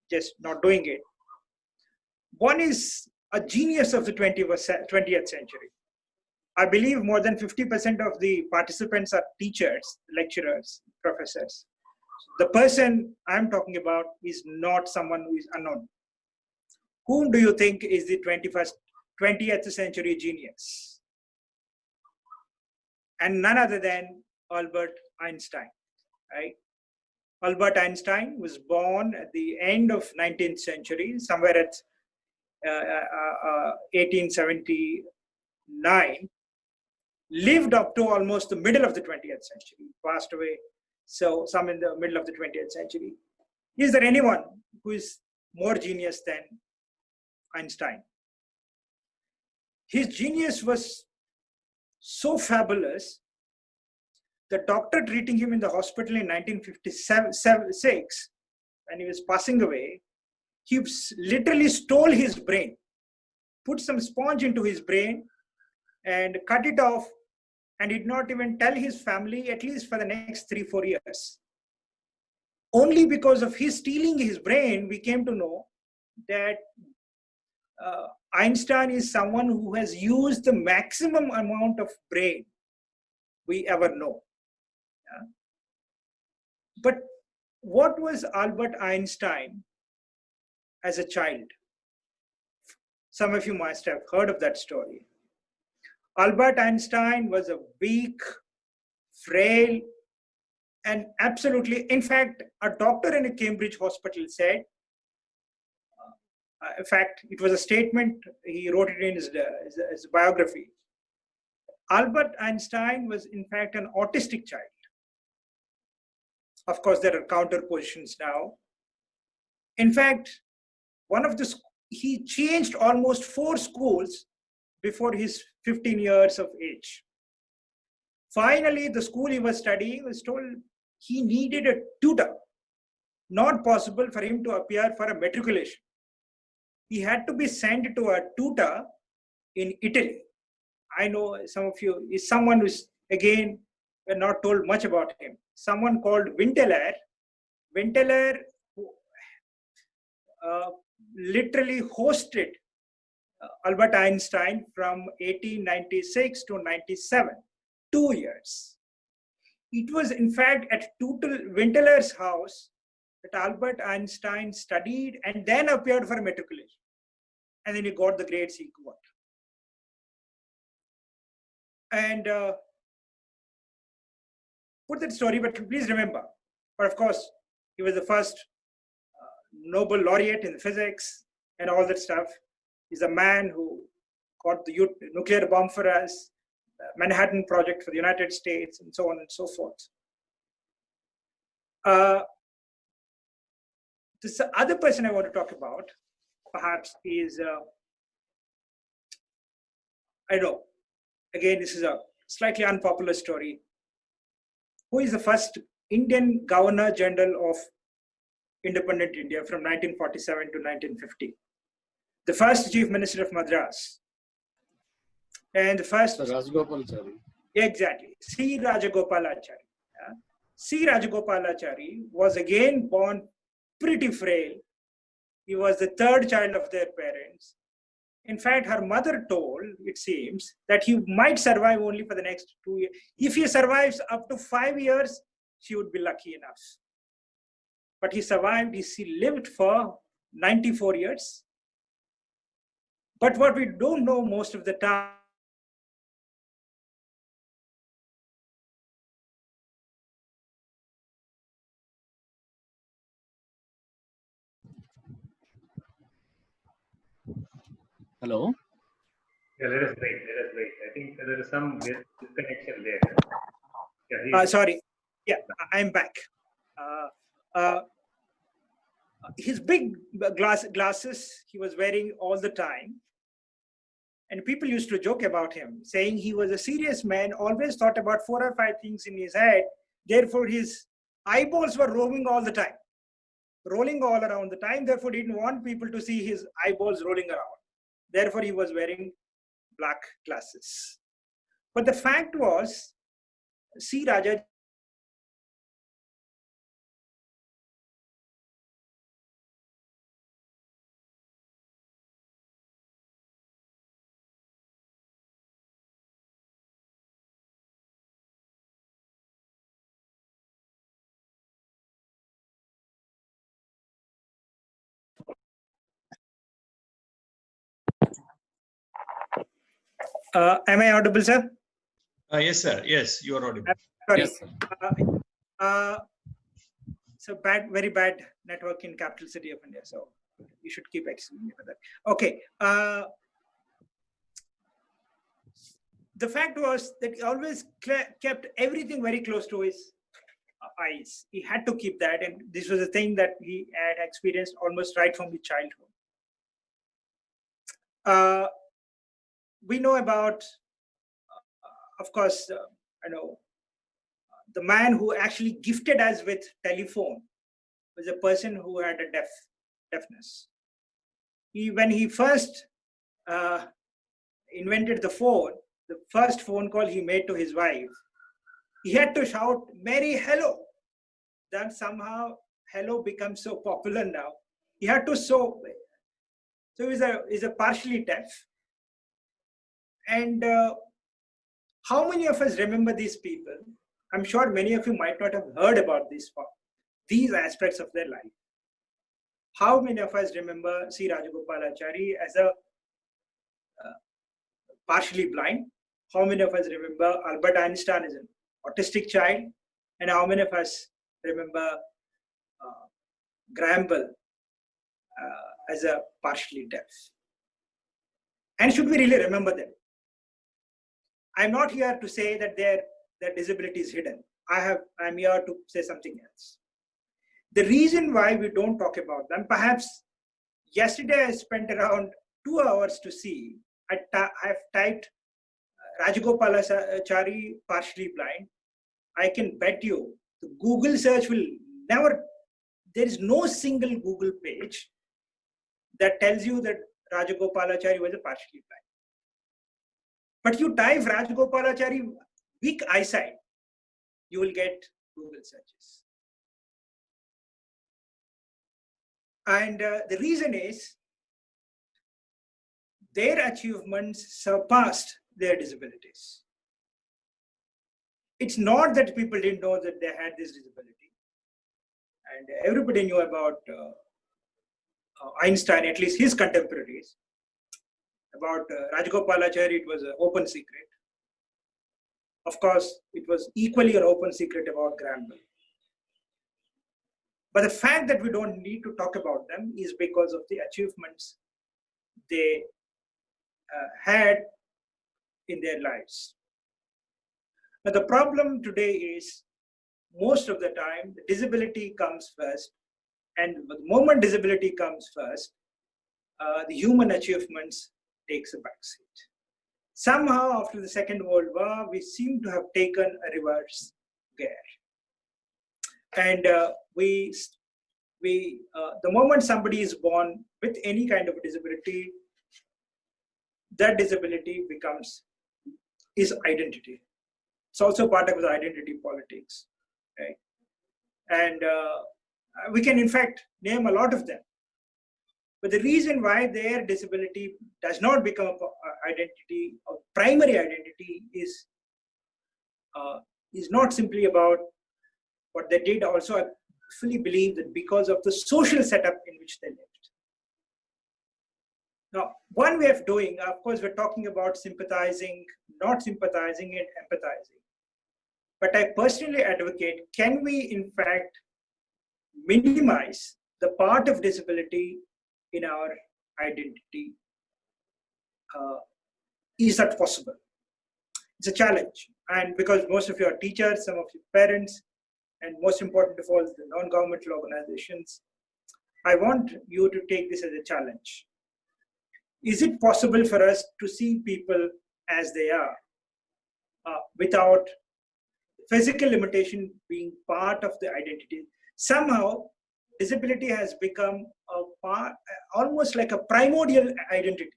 just not doing it. One is a genius of the 20th century. I believe more than 50% of the participants are teachers, lecturers, professors. The person I'm talking about is not someone who is unknown. Whom do you think is the 20th century genius? And none other than Albert Einstein, right? Albert Einstein was born at the end of 19th century, somewhere at 1879, lived up to almost the middle of the 20th century, passed away, so some in the middle of the 20th century. Is there anyone who is more genius than Einstein? His genius was so fabulous, the doctor treating him in the hospital in 1956, when he was passing away, he literally stole his brain, put some sponge into his brain and cut it off, and did not even tell his family, at least for the next 3-4 years. Only because of his stealing his brain, we came to know that Einstein is someone who has used the maximum amount of brain we ever know. Yeah. But what was Albert Einstein as a child? Some of you must have heard of that story. Albert Einstein was a weak, frail, and absolutely, in fact, a doctor in a Cambridge hospital said, in fact, it was a statement, he wrote it in his biography. Albert Einstein was, in fact, an autistic child. Of course, there are counter positions now. In fact, he changed almost 4 schools before his 15 years of age. Finally, the school he was studying was told he needed a tutor. Not possible for him to appear for a matriculation. He had to be sent to a tutor in Italy. I know some of you is someone who's, again, we're not told much about him. Someone called Winteler. Winteler literally hosted Albert Einstein from 1896 to 97, 2 years. It was in fact at Winteler's house that Albert Einstein studied and then appeared for matriculation. And then he got the grades he got. And put that story, but please remember, but of course, he was the first Nobel laureate in physics and all that stuff. He's a man who got the nuclear bomb for us, Manhattan Project for the United States, and so on and so forth. This other person I want to talk about, perhaps, is, I know, again, this is a slightly unpopular story. Who is the first Indian Governor General of independent India from 1947 to 1950? The first Chief Minister of Madras. And the first... Rajagopalachari. Exactly. C. Rajagopalachari. Yeah. C. Rajagopalachari was again born pretty frail. He was the third child of their parents. In fact, her mother told, it seems, that he might survive only for the next 2 years. If he survives up to 5 years, she would be lucky enough. But he survived, he lived for 94 years. But what we don't know most of the time, Hello? Yeah, let us wait. I think there is some disconnection there. Yeah, sorry. Yeah, I'm back. His big glasses he was wearing all the time. And people used to joke about him, saying he was a serious man, always thought about 4 or 5 things in his head. Therefore, his eyeballs were rolling all the time, rolling all around the time. Therefore, he didn't want people to see his eyeballs rolling around. Therefore, he was wearing black glasses. But the fact was, C. Raja am I audible, sir? Yes, sir. Yes, you are audible. Sorry. Yes, sir. So very bad network in capital city of India. So you should keep excusing me for that. Okay. The fact was that he always kept everything very close to his eyes. He had to keep that, and this was a thing that he had experienced almost right from his childhood. We know about, of course, I know, the man who actually gifted us with telephone was a person who had a deafness. When he first invented the phone, the first phone call he made to his wife, he had to shout, "Mary, hello." Then somehow hello becomes so popular now. He had to so he's a partially deaf. And how many of us remember these people? I'm sure many of you might not have heard about these aspects of their life. How many of us remember C. Rajagopalachari as a partially blind? How many of us remember Albert Einstein as an autistic child? And how many of us remember Graham Bell as a partially deaf? And should we really remember them? I'm not here to say that their disability is hidden. I'm here to say something else. The reason why we don't talk about them, perhaps yesterday I spent around 2 hours to see. I've typed Rajagopalachari partially blind. I can bet you the Google search will never, there is no single Google page that tells you that Rajagopalachari was a partially blind. But you type Rajagopalachari weak eyesight, you will get Google searches. And the reason is their achievements surpassed their disabilities. It's not that people didn't know that they had this disability. and everybody knew about Einstein, at least his contemporaries. About Rajagopalachari, it was an open secret. Of course, it was equally an open secret about Graham Bell. But the fact that we don't need to talk about them is because of the achievements they had in their lives. Now, the problem today is most of the time, the disability comes first. And the moment disability comes first, the human achievements takes a backseat. Somehow, after the Second World War, we seem to have taken a reverse gear. And the moment somebody is born with any kind of a disability, that disability becomes his identity. It's also part of the identity politics, right? And we can, in fact, name a lot of them. But the reason why their disability does not become an identity, a primary identity, is not simply about what they did. Also, I fully believe that because of the social setup in which they lived. Now, one way of doing, of course, we're talking about sympathizing, not sympathizing, and empathizing. But I personally advocate, can we, in fact, minimize the part of disability in our identity? Is that possible? It's a challenge. And because most of you are teachers, some of you parents, and most important of all, the non-governmental organizations, I want you to take this as a challenge. Is it possible for us to see people as they are without physical limitation being part of the identity? Somehow, disability has become a part, almost like a primordial identity,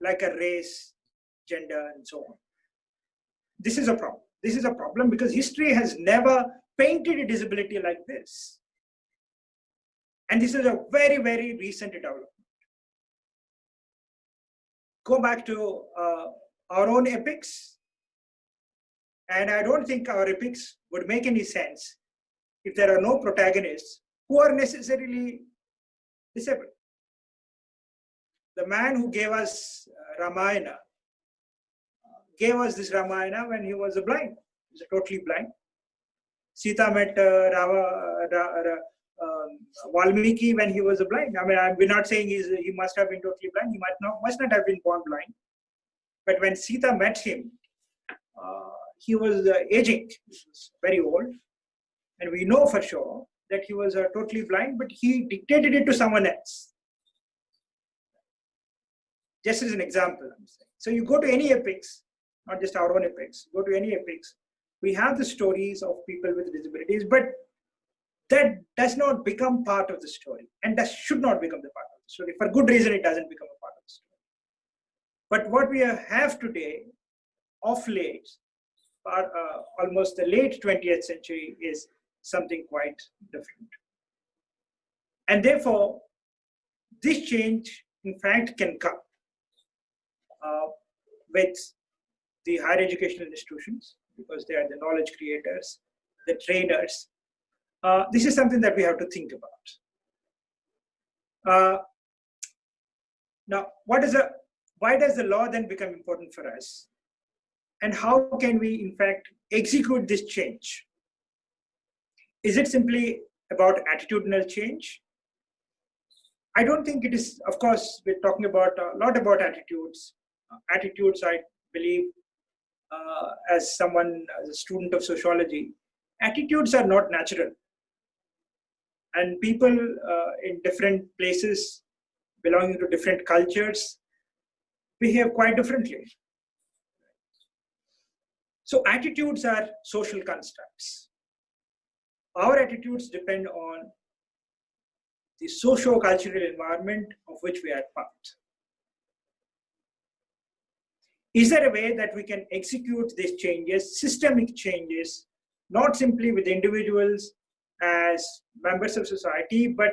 like a race, gender, and so on. This is a problem. This is a problem because history has never painted a disability like this. And this is a very, very recent development. Go back to our own epics. And I don't think our epics would make any sense if there are no protagonists who are necessarily disabled. The man who gave us Ramayana gave us this Ramayana when he was blind. He was totally blind. Sita met Valmiki when he was blind. I mean, we're not saying he must have been totally blind. He must not have been born blind. But when Sita met him, he was aging. He was very old. And we know for sure that he was totally blind, but he dictated it to someone else. Just as an example, I'm saying. So you go to any epics, not just our own epics, go to any epics, we have the stories of people with disabilities, but that does not become part of the story, and that should not become the part of the story. For good reason, it doesn't become a part of the story. But what we have today, of late, almost the late 20th century, is something quite different. And therefore, this change, in fact, can come with the higher educational institutions, because they are the knowledge creators, the trainers. This is something that we have to think about. Now, why does the law then become important for us? And how can we, in fact, execute this change? Is it simply about attitudinal change? I don't think it is. Of course, we're talking about a lot about attitudes. Attitudes, I believe, as a student of sociology, attitudes are not natural. And people in different places, belonging to different cultures, behave quite differently. So attitudes are social constructs. Our attitudes depend on the socio-cultural environment of which we are part. Is there a way that we can execute these changes, systemic changes, not simply with individuals as members of society, but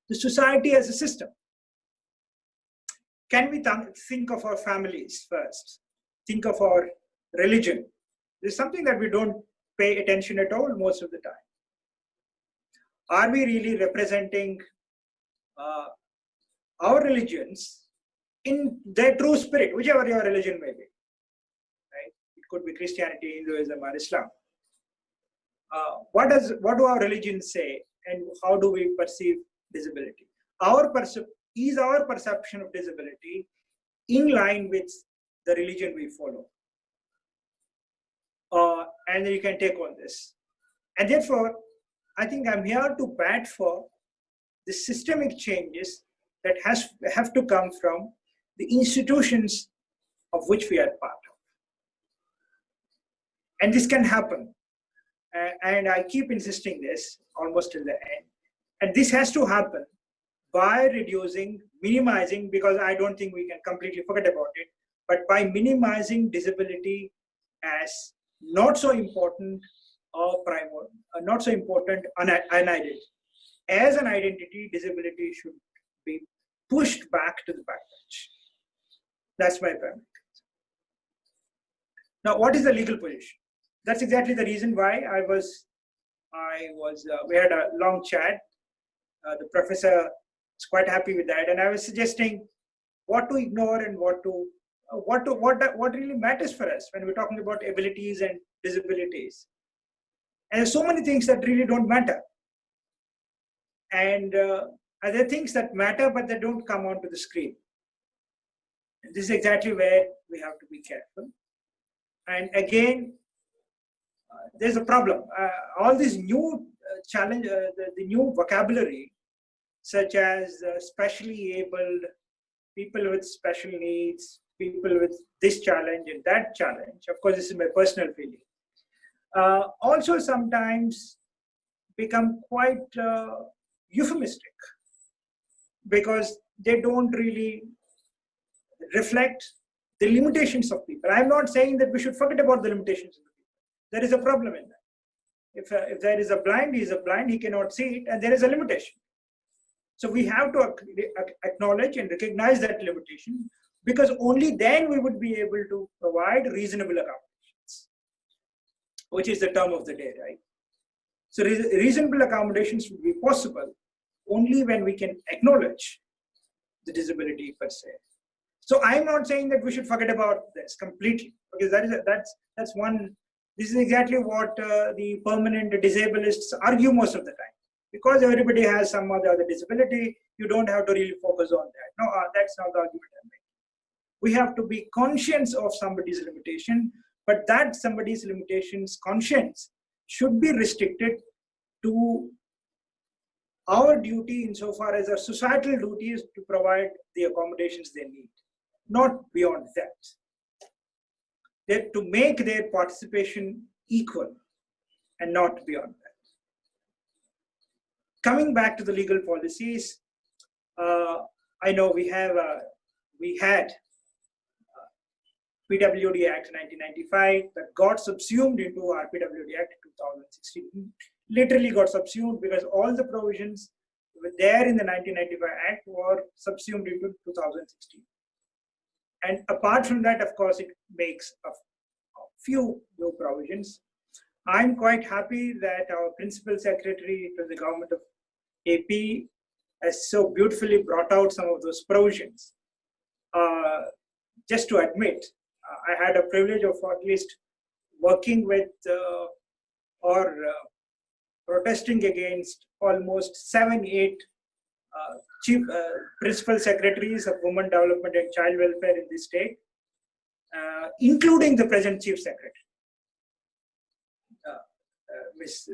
the society as a system? Can we think of our families first? Think of our religion. This is something that we don't pay attention at all most of the time. are we really representing our religions in their true spirit, whichever your religion may be, right? It could be Christianity, Hinduism, or Islam. What do our religions say, and how do we perceive disability? Is our perception of disability in line with the religion we follow? And you can take on this. And therefore, I think I'm here to bat for the systemic changes that have to come from the institutions of which we are part of. And this can happen. And I keep insisting this almost till the end. And this has to happen by reducing, minimizing, because I don't think we can completely forget about it, but by minimizing disability as not so important or primary, not so important an identity. As an identity, disability should be pushed back to the backbench. That's my primary concern. Now, what is the legal position? That's exactly the reason why we had a long chat. The professor is quite happy with that, and I was suggesting what to ignore and what really matters for us when we're talking about abilities and disabilities. And there's so many things that really don't matter. And there are things that matter, but they don't come onto the screen. And this is exactly where we have to be careful. And again, there's a problem. All these new challenge, the new vocabulary, such as specially abled, people with special needs, people with this challenge and that challenge. Of course, this is my personal feeling. Also sometimes become quite euphemistic because they don't really reflect the limitations of people. I'm not saying that we should forget about the limitations of the people. There is a problem in that. If there is a blind, he is a blind, he cannot see it, and there is a limitation. So we have to acknowledge and recognize that limitation, because only then we would be able to provide reasonable accommodations, which is the term of the day, right? So reasonable accommodations would be possible only when we can acknowledge the disability per se. So I'm not saying that we should forget about this completely, because that's one. This is exactly what the permanent disabilists argue most of the time. Because everybody has some other disability, you don't have to really focus on that. No, that's not the argument I'm making. We have to be conscious of somebody's limitation, but that somebody's limitations conscience should be restricted to our duty insofar as our societal duty is to provide the accommodations they need, not beyond that. They're to make their participation equal and not beyond that. Coming back to the legal policies, I know we had PWD Act 1995 that got subsumed into our PWD Act 2016. Literally got subsumed because all the provisions were there in the 1995 Act were subsumed into 2016. And apart from that, of course, it makes a few new provisions. I'm quite happy that our Principal Secretary to the Government of AP has so beautifully brought out some of those provisions. Just to admit, I had a privilege of at least working with or protesting against almost 7-8 chief principal secretaries of women development and child welfare in the state, including the present chief secretary, Ms.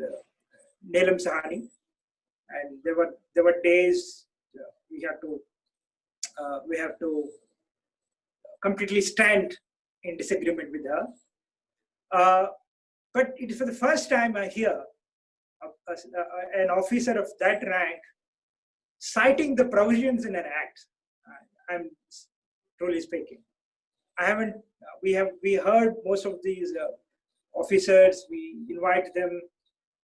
Neelam Sahani. And there were days we have to completely stand in disagreement with her. But it is for the first time I hear an officer of that rank citing the provisions in an act. I'm truly speaking. We heard most of these officers, we invite them,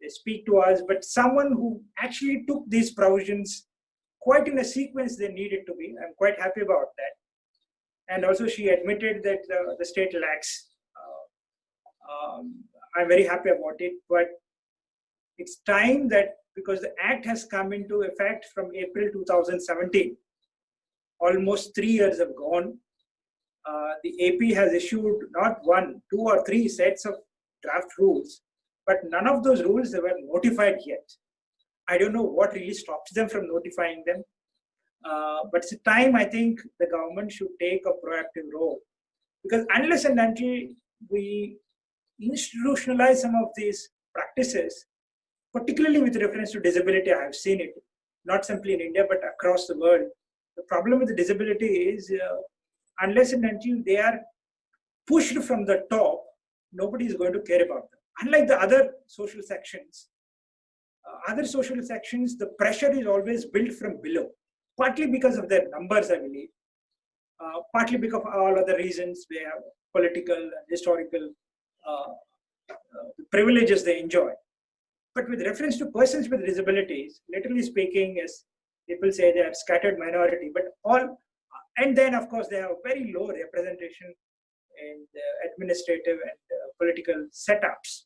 they speak to us, but someone who actually took these provisions quite in a sequence they needed to be. I'm quite happy about that. And also she admitted that the state lacks. I'm very happy about it, but It's time that, because the Act has come into effect from April 2017, almost 3 years have gone. The AP has issued not 1, 2 or 3 sets of draft rules, but none of those rules were notified yet. I don't know what really stops them from notifying them. But it's a time I think the government should take a proactive role, because unless and until we institutionalize some of these practices, particularly with reference to disability, I have seen it, not simply in India, but across the world. The problem with the disability is unless and until they are pushed from the top, nobody is going to care about them. Unlike the other social sections, the pressure is always built from below, partly because of their numbers, I believe, partly because of all other reasons. We have political and historical privileges they enjoy. But with reference to persons with disabilities, literally speaking, as people say, they are scattered minority, but all, and then of course they have very low representation in the administrative and political setups.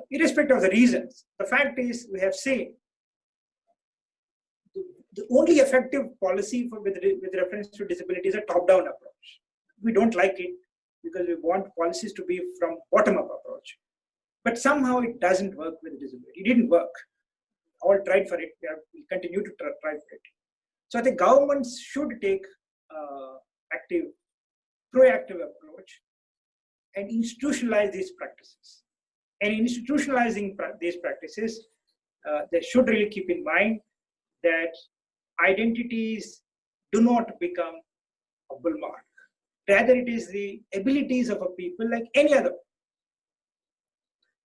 Irrespective of the reasons, the fact is we have seen the only effective policy with reference to disability is a top-down approach. We don't like it because we want policies to be from bottom-up approach. But somehow it doesn't work with disability. It didn't work. All tried for it. We continue to try for it. So I think governments should take active, proactive approach and institutionalize these practices. And institutionalizing these practices, they should really keep in mind that identities do not become a bulwark. Rather, it is the abilities of a people like any other.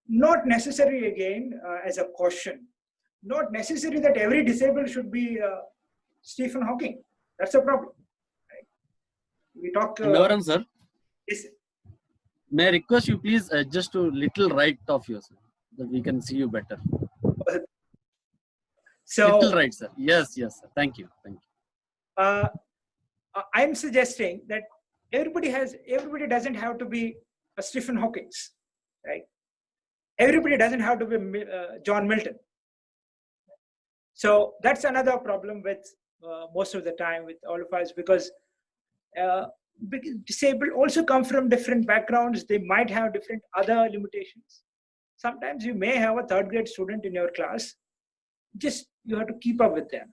Not necessary, again, as a caution, not necessary that every disabled should be Stephen Hawking. That's a problem. Right? We talk. Navaran, sir. Yes. May I request you please adjust to little right of yours, sir, that we can see you better. So, little right, sir. Yes, yes, sir. Thank you. Thank you. I'm suggesting that everybody doesn't have to be a Stephen Hawking, right? Everybody doesn't have to be John Milton. So that's another problem with most of the time with all of us, because disabled also come from different backgrounds. They might have different other limitations. Sometimes you may have a 3rd grade student in your class. Just you have to keep up with them.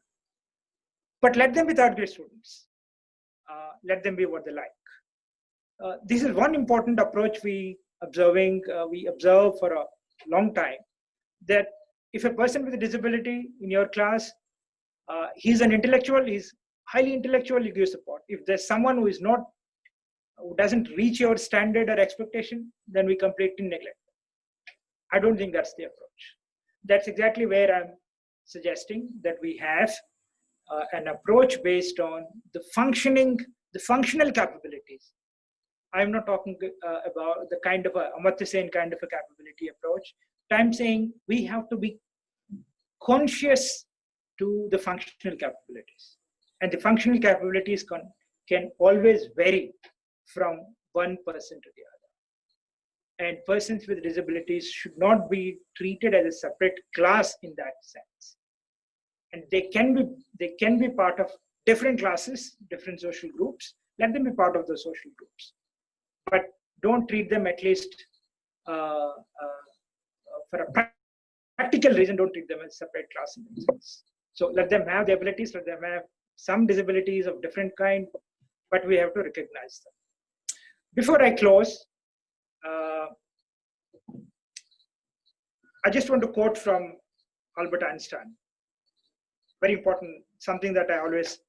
But let them be 3rd grade students. Let them be what they like. This is one important approach we observe for a long time, that if a person with a disability in your class, he's an intellectual, he's highly intellectual, you give support. If there's someone who doesn't reach your standard or expectation, then we completely neglect them. I don't think that's the approach. That's exactly where I'm suggesting that we have an approach based on the functional capabilities. I'm not talking about the kind of Amartya Sen kind of a capability approach. I'm saying we have to be conscious to the functional capabilities. And the functional capabilities can always vary from one person to the other. And persons with disabilities should not be treated as a separate class in that sense. And they can be part of different classes, different social groups. Let them be part of the social groups. But don't treat them, at least for a practical reason, don't treat them as separate class in themselves. So let them have the abilities, let them have some disabilities of different kind, but we have to recognize them. Before I close, I just want to quote from Albert Einstein. Very important, something that I always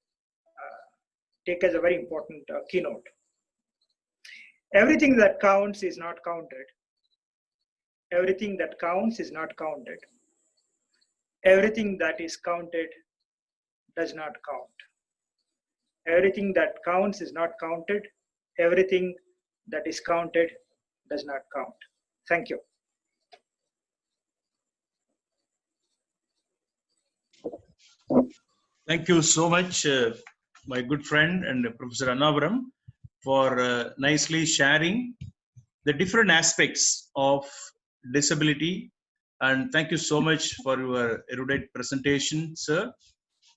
take as a very important keynote. Everything that counts is not counted. Everything that counts is not counted. Everything that is counted does not count. Everything that counts is not counted. Everything that is counted does not count. Thank you. Thank you so much, my good friend and Professor Annavaram, for nicely sharing the different aspects of disability. And thank you so much for your erudite presentation, sir.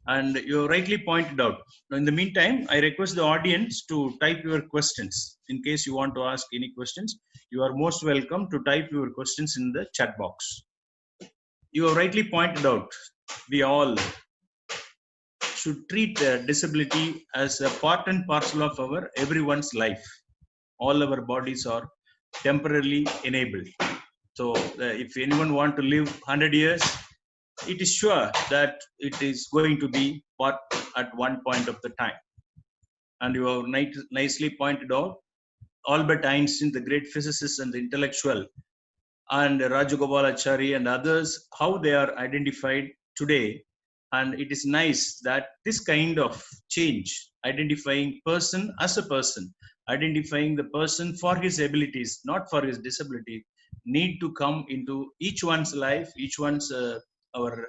And you rightly pointed out. Now, in the meantime, I request the audience to type your questions. In case you want to ask any questions, you are most welcome to type your questions in the chat box. You have rightly pointed out, we all should treat disability as a part and parcel of our everyone's life. All our bodies are temporarily enabled. So if anyone want to live 100 years, it is sure that it is going to be part at one point of the time. And you have nicely pointed out Albert Einstein, the great physicist and the intellectual, and Rajagopalachari and others, how they are identified today. And it is nice that this kind of change, identifying person as a person, identifying the person for his abilities, not for his disability, need to come into each one's life, each one's our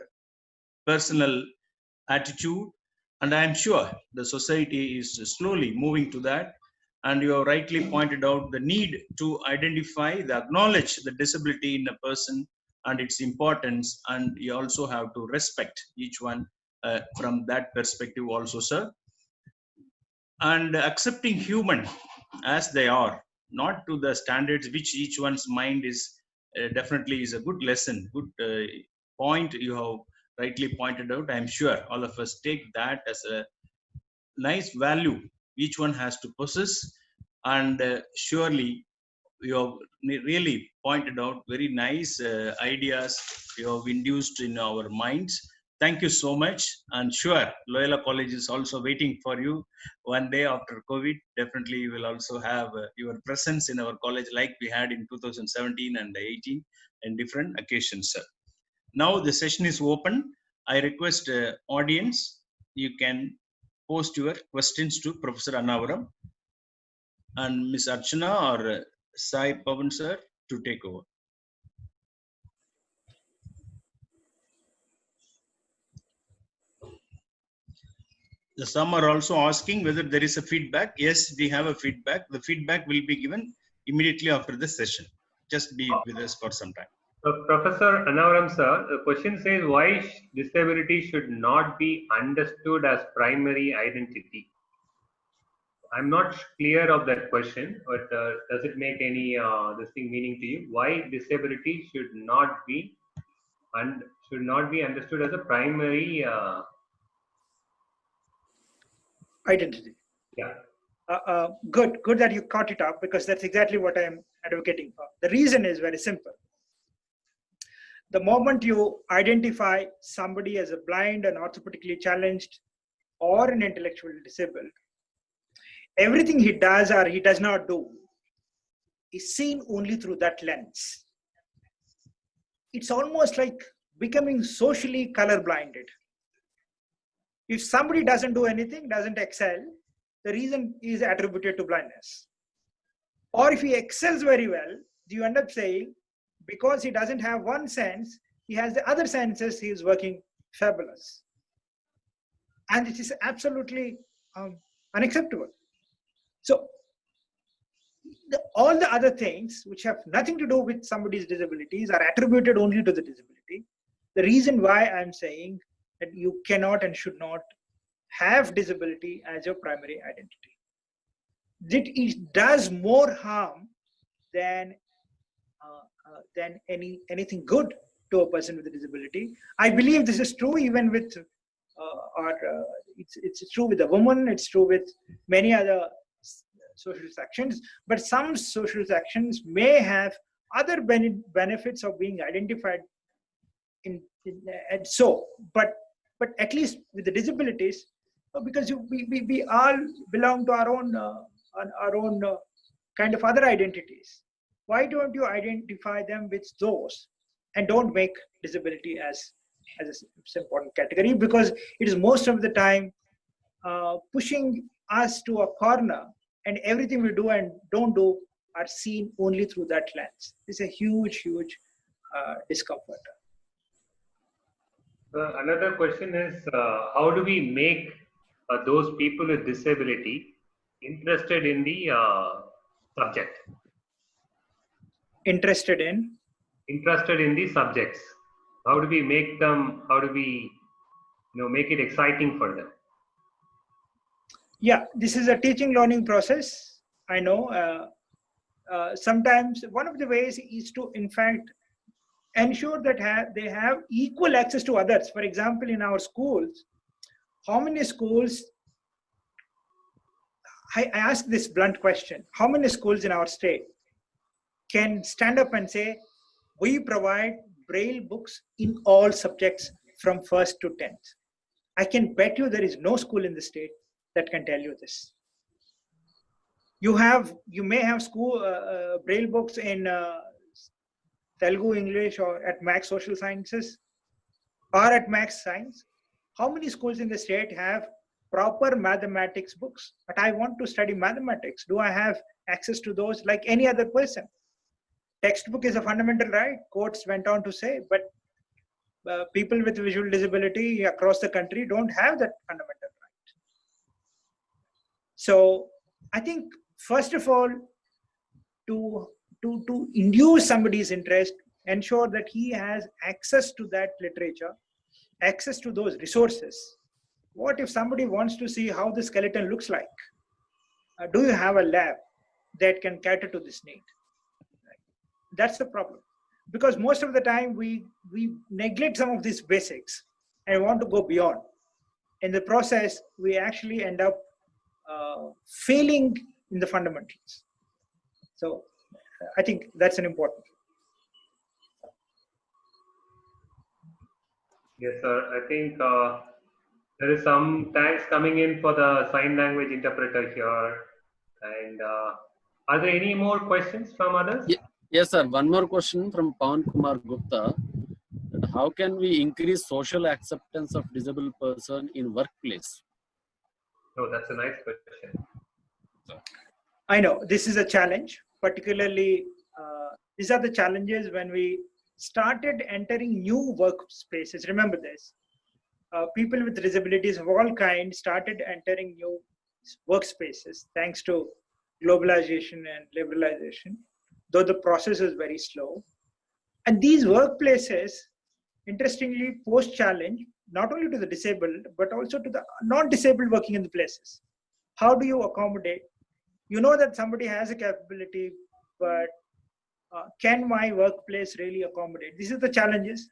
personal attitude. And I am sure the society is slowly moving to that. And you have rightly pointed out the need to identify, acknowledge the disability in a person and its importance. And you also have to respect each one from that perspective also, sir. And accepting human as they are, not to the standards which each one's mind is definitely is a good lesson, good point you have rightly pointed out. I am sure all of us take that as a nice value each one has to possess. And surely you have really pointed out very nice ideas you have induced in our minds. Thank you so much. And sure, Loyola College is also waiting for you one day after COVID. Definitely you will also have your presence in our college like we had in 2017 and 18 in different occasions, sir. Now the session is open. I request audience, you can post your questions to Professor Annavaram and Ms. Archana or Sai Pavan sir to take over. Some are also asking whether there is a feedback. Yes, we have a feedback. The feedback will be given immediately after the session. Just be with us for some time. Professor Annavaram sir, the question says why disability should not be understood as primary identity. I'm not clear of that question, but does it make any meaning to you? Why disability should not be understood as a primary identity? Yeah. Good that you caught it up, because that's exactly what I am advocating for. The reason is very simple. The moment you identify somebody as a blind and orthopedically challenged or an intellectually disabled, everything he does or he does not do is seen only through that lens. It's almost like becoming socially colorblinded. If somebody doesn't do anything, doesn't excel, the reason is attributed to blindness. Or if he excels very well, you end up saying, because he doesn't have one sense, he has the other senses, he is working fabulous. And it is absolutely unacceptable. So all the other things which have nothing to do with somebody's disabilities are attributed only to the disability. The reason why I'm saying that you cannot and should not have disability as your primary identity. It does more harm than anything good to a person with a disability. I believe this is true even with, it's true with a woman, it's true with many other social sections, but some social sections may have other benefits of being identified but at least with the disabilities, because we all belong to our own kind of other identities. Why don't you identify them with those and don't make disability as an important category? Because it is most of the time pushing us to a corner, and everything we do and don't do are seen only through that lens. It's a huge discomfort. Another question is, how do we make those people with disability interested in the subject? Interested in interested in these subjects? How do we make them, how do we make it exciting for them? Yeah, this is a teaching learning process. I know sometimes one of the ways is to, in fact, ensure that they have equal access to others. For example, in our schools, how many schools, I ask this blunt question, how many schools in our state can stand up and say, we provide Braille books in all subjects from 1st to 10th? I can bet you there is no school in the state that can tell you this. You may have school Braille books in Telugu, English, or at Max Social Sciences, or at Max Science. How many schools in the state have proper mathematics books? But I want to study mathematics. Do I have access to those like any other person? Textbook is a fundamental right, courts went on to say, but people with visual disability across the country don't have that fundamental right. So I think, first of all, to induce somebody's interest, ensure that he has access to that literature, access to those resources. What if somebody wants to see how the skeleton looks like? Do you have a lab that can cater to this need? That's the problem. Because most of the time we neglect some of these basics and want to go beyond. In the process, we actually end up failing in the fundamentals. So I think that's an important thing. Yes, sir. I think there is some thanks coming in for the sign language interpreter here. And are there any more questions from others? Yes, sir. One more question from Pawan Kumar Gupta. How can we increase social acceptance of disabled person in workplace? Oh, that's a nice question. I know this is a challenge, particularly these are the challenges when we started entering new workspaces. Remember this, people with disabilities of all kinds started entering new workspaces thanks to globalization and liberalization, though the process is very slow. And these workplaces, interestingly, pose challenge not only to the disabled, but also to the non-disabled working in the places. How do you accommodate? You know that somebody has a capability, but can my workplace really accommodate? These are the challenges.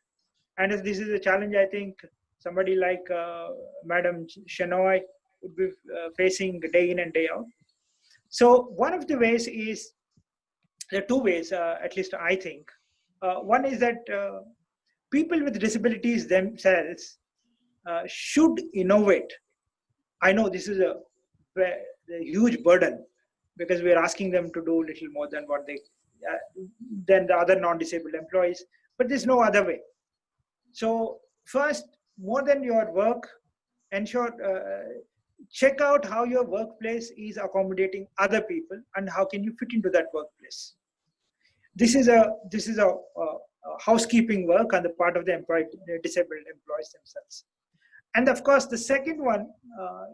And if this is a challenge, I think somebody like Madam Shenoy would be facing day in and day out. So one of the ways is, there are two ways, at least I think. One is that people with disabilities themselves should innovate. I know this is a huge burden because we're asking them to do little more than what they than the other non-disabled employees, but there's no other way. So first, more than your work, ensure check out how your workplace is accommodating other people and how can you fit into that workplace. This is a housekeeping work on the part of the disabled employees themselves. And of course, the second one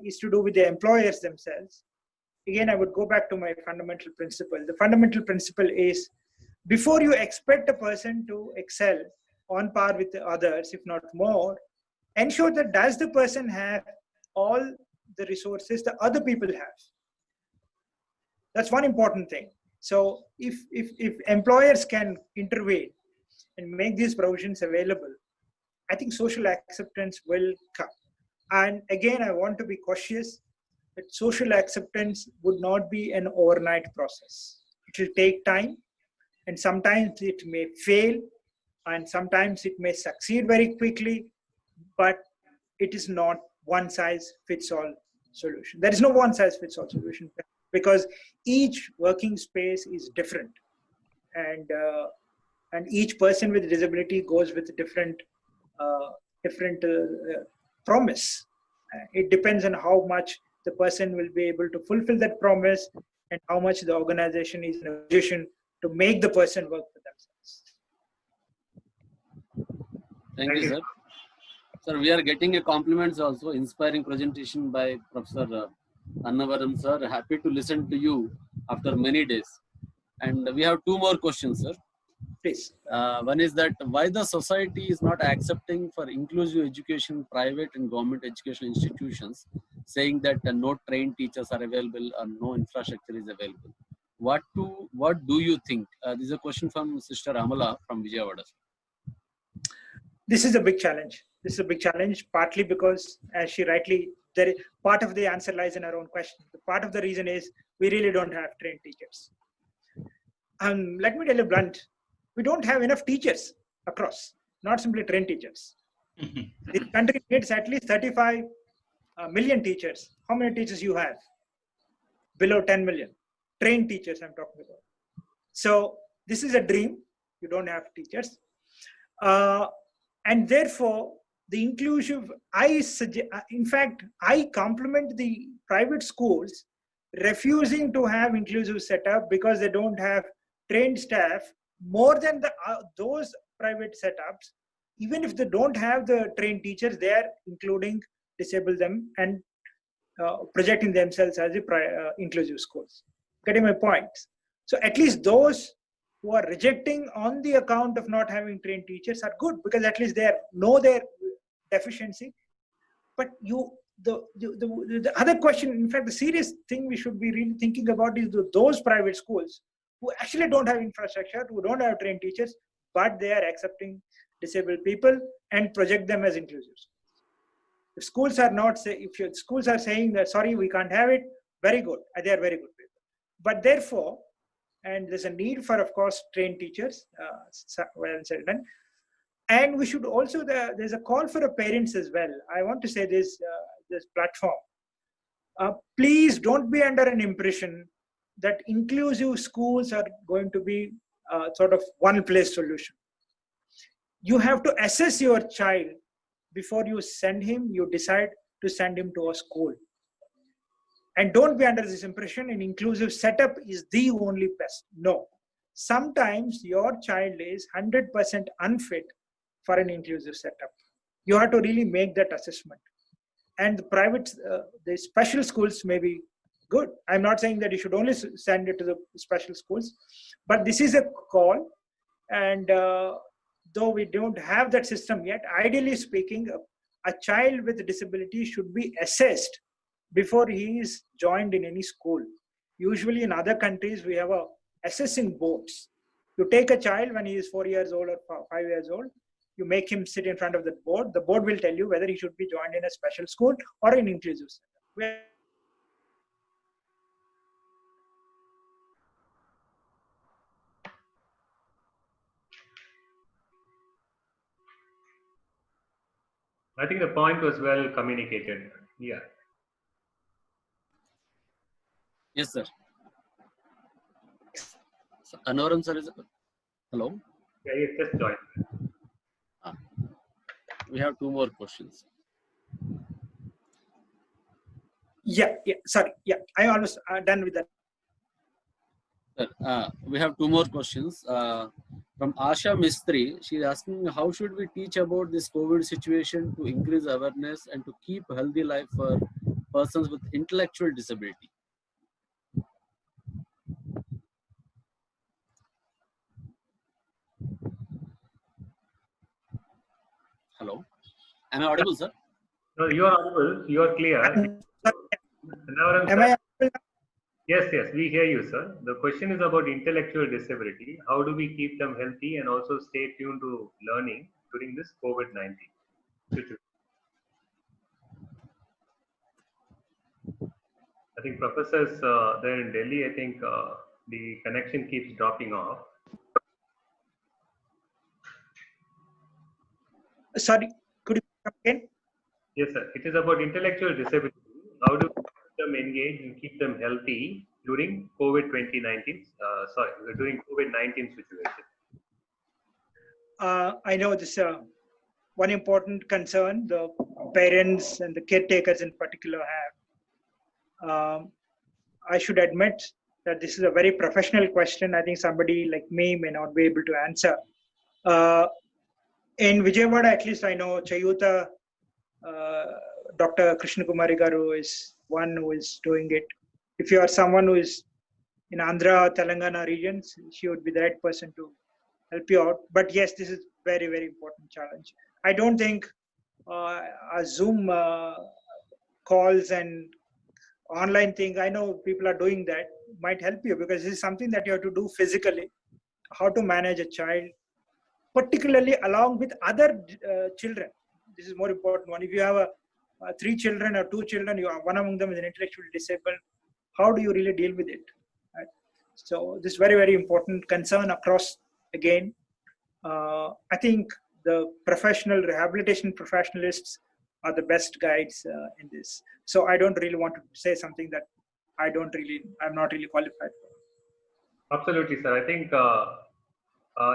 is to do with the employers themselves. Again, I would go back to my fundamental principle. The fundamental principle is, before you expect a person to excel on par with the others, if not more, ensure that does the person have all the resources that other people have. That's one important thing. So if employers can intervene and make these provisions available, I think social acceptance will come. And again, I want to be cautious that social acceptance would not be an overnight process. It will take time, and sometimes it may fail, and sometimes it may succeed very quickly, but it is not one size fits all solution. There is no one size fits all solution because each working space is different, and each person with disability goes with different promise. It depends on how much the person will be able to fulfill that promise and how much the organization is in a position to make the person work for themselves. Thank you, sir. Sir, we are getting a compliments also, inspiring presentation by Professor Annavaram, sir. Happy to listen to you after many days. And we have two more questions, sir. Please. One is that why the society is not accepting for inclusive education, private and government educational institutions, saying that no trained teachers are available or no infrastructure is available. What do you think? This is a question from Sister Amala from Vijayawada. This is a big challenge. This is a big challenge, partly because, as she rightly, part of the answer lies in our own question. The part of the reason is we really don't have trained teachers. Let me tell you blunt, we don't have enough teachers across, not simply trained teachers. The country needs at least 35 million teachers. How many teachers you have? Below 10 million. Trained teachers I'm talking about. So this is a dream. You don't have teachers. And therefore, the inclusive, in fact, I compliment the private schools refusing to have inclusive setup because they don't have trained staff. More than those private setups, even if they don't have the trained teachers, they are disable them and projecting themselves as inclusive schools. Getting my point? So at least those who are rejecting on the account of not having trained teachers are good, because at least they know their deficiency. But the other question, in fact, the serious thing we should be really thinking about is those private schools who actually don't have infrastructure, who don't have trained teachers, but they are accepting disabled people and project them as inclusive schools. If schools are not if your schools are saying that sorry, we can't have it, very good, they are very good people. But therefore, and there's a need for, of course, trained teachers, well said done. And we should also, there's a call for the parents as well. I want to say this platform. Please don't be under an impression that inclusive schools are going to be sort of one place solution. You have to assess your child before you send him, you decide to send him to a school. And don't be under this impression an inclusive setup is the only best. No. Sometimes your child is 100% unfit for an inclusive setup. You have to really make that assessment. And the private, the special schools may be good. I'm not saying that you should only send it to the special schools, but this is a call. And though we don't have that system yet, ideally speaking, a child with a disability should be assessed before he is joined in any school. Usually in other countries, we have assessing boards. You take a child when he is 4 years old or 5 years old, you make him sit in front of the board. The board will tell you whether he should be joined in a special school or an inclusive setup. I think the point was well communicated. Yeah. Yes, sir. So, Anoram sir is hello. Yeah, you just joined. We have two more questions. Yeah. Sorry. Yeah, I almost done with that. Sir, we have two more questions. From Asha Mistry, she is asking how should we teach about this COVID situation to increase awareness and to keep a healthy life for persons with intellectual disability? Hello, am I audible, sir? No, you are audible. You are clear. Am I audible? Yes, we hear you, sir. The question is about intellectual disability. How do we keep them healthy and also stay tuned to learning during this COVID-19 situation? I think professors there in Delhi, I think the connection keeps dropping off. Sorry, could you come again? Yes, sir. It is about intellectual disability. How do we keep them engaged and keep them healthy during COVID-19? During COVID-19 situation. I know this one important concern the parents and the caretakers in particular have. I should admit that this is a very professional question. I think somebody like me may not be able to answer. In Vijayawada, at least I know Chayuta, Dr. Krishna Kumari Garu is one who is doing it. If you are someone who is in Andhra, Telangana regions, she would be the right person to help you out. But yes, this is very, very important challenge. I don't think a Zoom calls and online thing, I know people are doing that, might help you, because this is something that you have to do physically. How to manage a child, particularly along with other children. This is more important one. If you have 3 children or 2 children, you are one among them is an intellectually disabled. How do you really deal with it? Right? So this is very, very important concern across again. I think the professional rehabilitation professionalists are the best guides in this. So I don't really want to say something that I'm not really qualified for. Absolutely, sir. I think the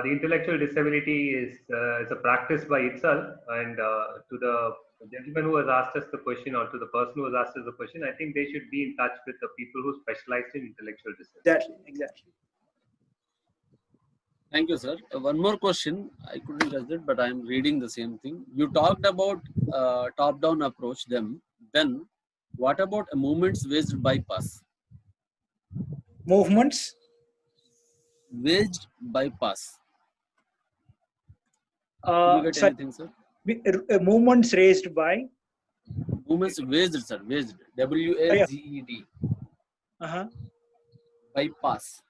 intellectual disability is a practice by itself. And to the gentleman who has asked us the question, or to the person who has asked us the question, I think they should be in touch with the people who specialize in intellectual disability. Exactly. Thank you, sir. One more question. I couldn't catch it, but I'm reading the same thing. You talked about top-down approach. Then, what about a movements waged bypass? Movements waged bypass. You get anything, sir? Movements raised by? Movements waged, sir. Waged. W-A-G-E-D. Bypass.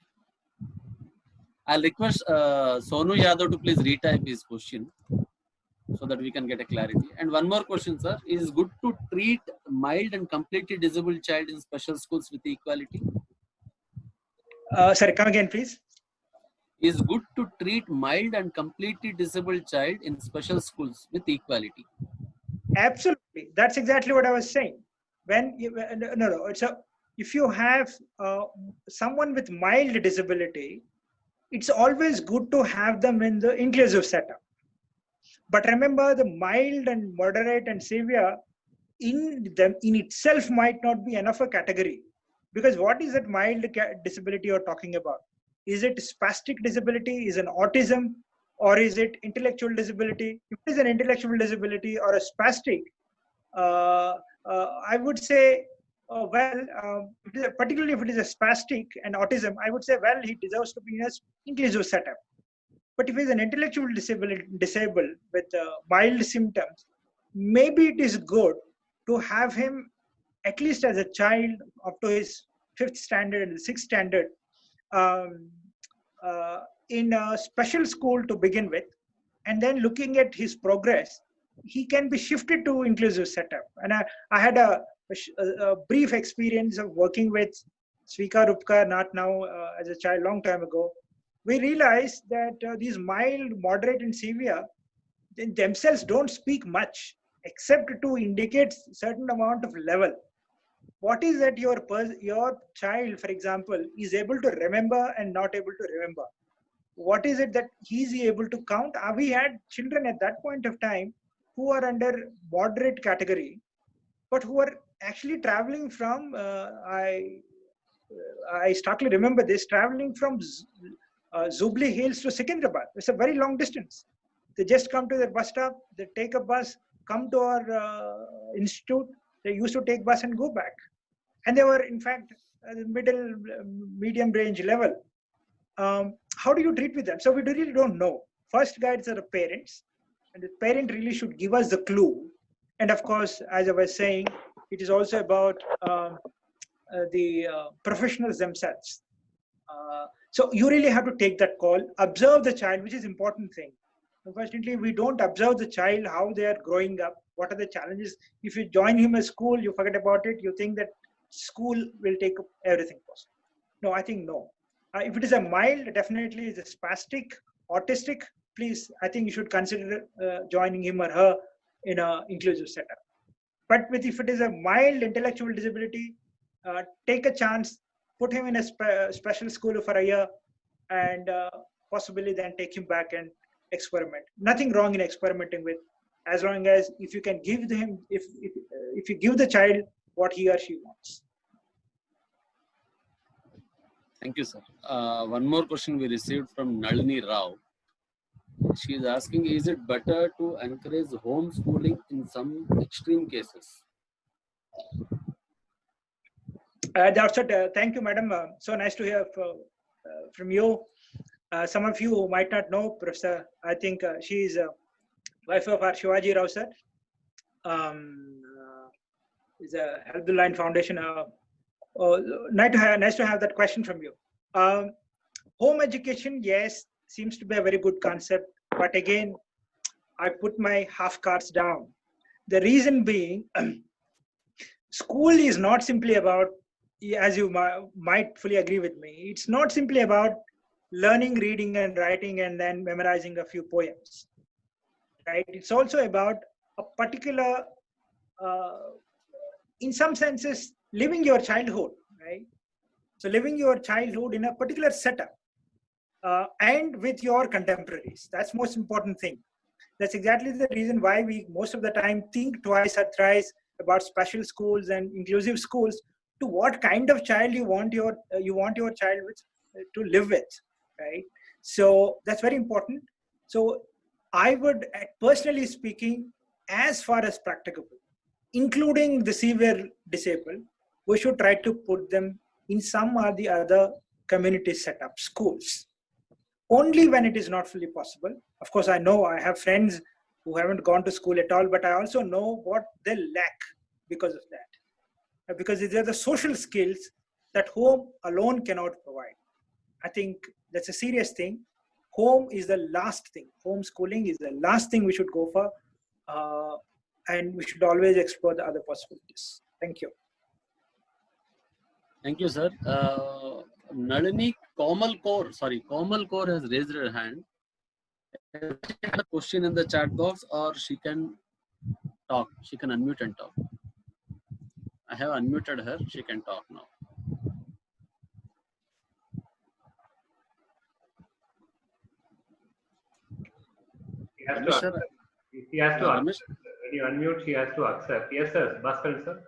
I'll request Sonu Yadav to please retype his question so that we can get a clarity. And one more question, sir. Is it good to treat mild and completely disabled child in special schools with equality? Sorry, come again, please. Is good to treat mild and completely disabled child in special schools with equality? Absolutely. That's exactly what I was saying. When you, no, it's if you have someone with mild disability, it's always good to have them in the inclusive setup. But remember, the mild and moderate and severe in itself might not be enough a category. Because what is that mild disability you're talking about? Is it spastic disability? Is it autism? Or is it intellectual disability? If it is an intellectual disability or a spastic, I would say, particularly if it is a spastic and autism, I would say, well, he deserves to be in an inclusive setup. But if he is an intellectual disabled with mild symptoms, maybe it is good to have him at least as a child up to his 5th standard and 6th standard in a special school to begin with, and then looking at his progress, he can be shifted to inclusive setup. And I had a brief experience of working with Svika Rupkar, not now, as a child, long time ago. We realized that these mild, moderate, and severe themselves don't speak much, except to indicate certain amount of level. What is that your child, for example, is able to remember and not able to remember? What is it that he's able to count? We had children at that point of time who are under moderate category, but who are actually traveling from, I starkly remember this, traveling from Zubli Hills to Secunderabad. It's a very long distance. They just come to their bus stop, they take a bus, come to our institute, they used to take bus and go back. And they were, in fact, middle, medium range level. How do you treat with them? So we really don't know. First guides are the parents, and the parent really should give us the clue. And of course, as I was saying, it is also about the professionals themselves. So you really have to take that call, observe the child, which is important thing. Unfortunately, we don't observe the child, how they are growing up, what are the challenges. If you join him at school, you forget about it, you think that school will take up everything possible. No, I think no. If it is a mild, definitely is a spastic, autistic, please, I think you should consider joining him or her in an inclusive setup. But if it is a mild intellectual disability, take a chance, put him in a special school for a year, and possibly then take him back and experiment. Nothing wrong in experimenting with, as long as if you can give him, if you give the child what he or she wants. Thank you, sir. One more question we received from Nalini Rao. She is asking, is it better to encourage homeschooling in some extreme cases? That's it. Thank you, madam. So nice to hear from you. Some of you might not know Professor. I think she is wife of our Shivaji Rao sir. Is a Help the Line Foundation. Nice to have that question from you. Home education, yes, seems to be a very good concept, but again, I put my half cards down. The reason being, school is not simply about, as you might fully agree with me, it's not simply about learning, reading, and writing, and then memorizing a few poems. Right? It's also about a particular, in some senses, living your childhood. Right? So living your childhood in a particular setup, and with your contemporaries. That's most important thing. That's exactly the reason why we most of the time think twice or thrice about special schools and inclusive schools, to what kind of child you want your child to live with, right? So that's very important. So I would, personally speaking, as far as practicable, including the severe disabled, we should try to put them in some or the other community setup schools. Only when it is not fully possible. Of course, I know I have friends who haven't gone to school at all, but I also know what they lack because of that. Because these are the social skills that home alone cannot provide. I think that's a serious thing. Home is the last thing. Homeschooling is the last thing we should go for. And we should always explore the other possibilities. Thank you. Thank you, sir. Nalini Komal Kaur has raised her hand. A question in the chat box, or she can talk. She can unmute and talk. I have unmuted her. She can talk now. He has to accept. He has to accept. When you unmute, she has to accept. Yes, sir. Bhaskaran, sir.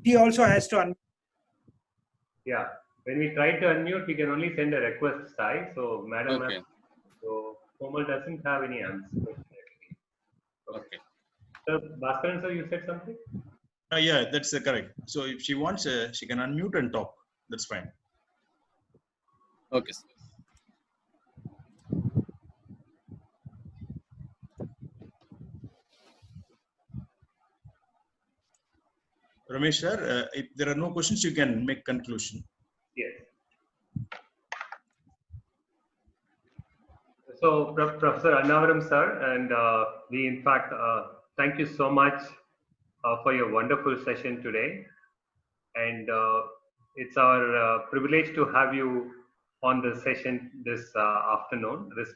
He also has to unmute. Yeah. When we try to unmute, we can only send a request side. So, Madam, Okay. so Komal doesn't have any answer. Okay. So, Bhaskaran, sir, you said something? Yeah, that's correct. So if she wants, she can unmute and talk. That's fine. Okay, sir. Ramesh sir, if there are no questions, you can make conclusion. Yes. So, Professor Annavaram, sir, and we in fact thank you so much for your wonderful session today. And it's our privilege to have you on the session this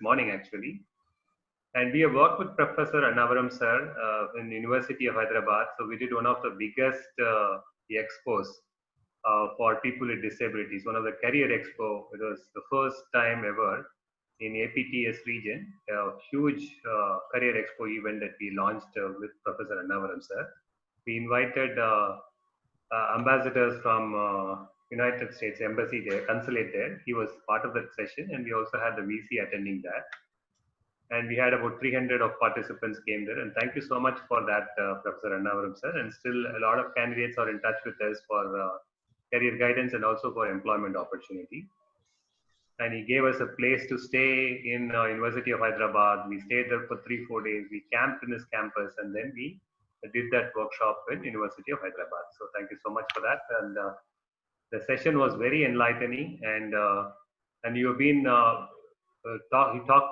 morning actually. And we have worked with Professor Annavaram, sir, in University of Hyderabad. So we did one of the biggest expos for people with disabilities, one of the career expo. It was the first time ever in APTS region, a huge career expo event that we launched with Professor Annavaram, sir. We invited ambassadors from United States Embassy there, consulate there. He was part of that session, and we also had the VC attending that. And we had about 300 of participants came there. And thank you so much for that, Professor Annavaram, sir. And still a lot of candidates are in touch with us for career guidance and also for employment opportunity. And he gave us a place to stay in University of Hyderabad. We stayed there for 3-4 days. We camped in his campus, and then we did that workshop in University of Hyderabad. So thank you so much for that. And the session was very enlightening. And you have been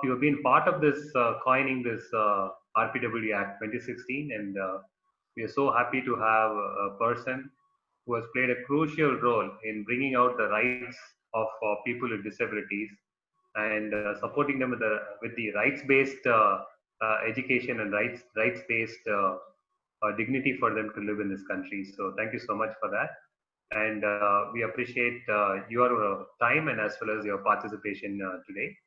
you have been part of this coining this RPW Act 2016, and we are so happy to have a person who has played a crucial role in bringing out the rights of people with disabilities and supporting them with the rights-based education and rights-based dignity for them to live in this country. So thank you so much for that. And we appreciate your time and as well as your participation today.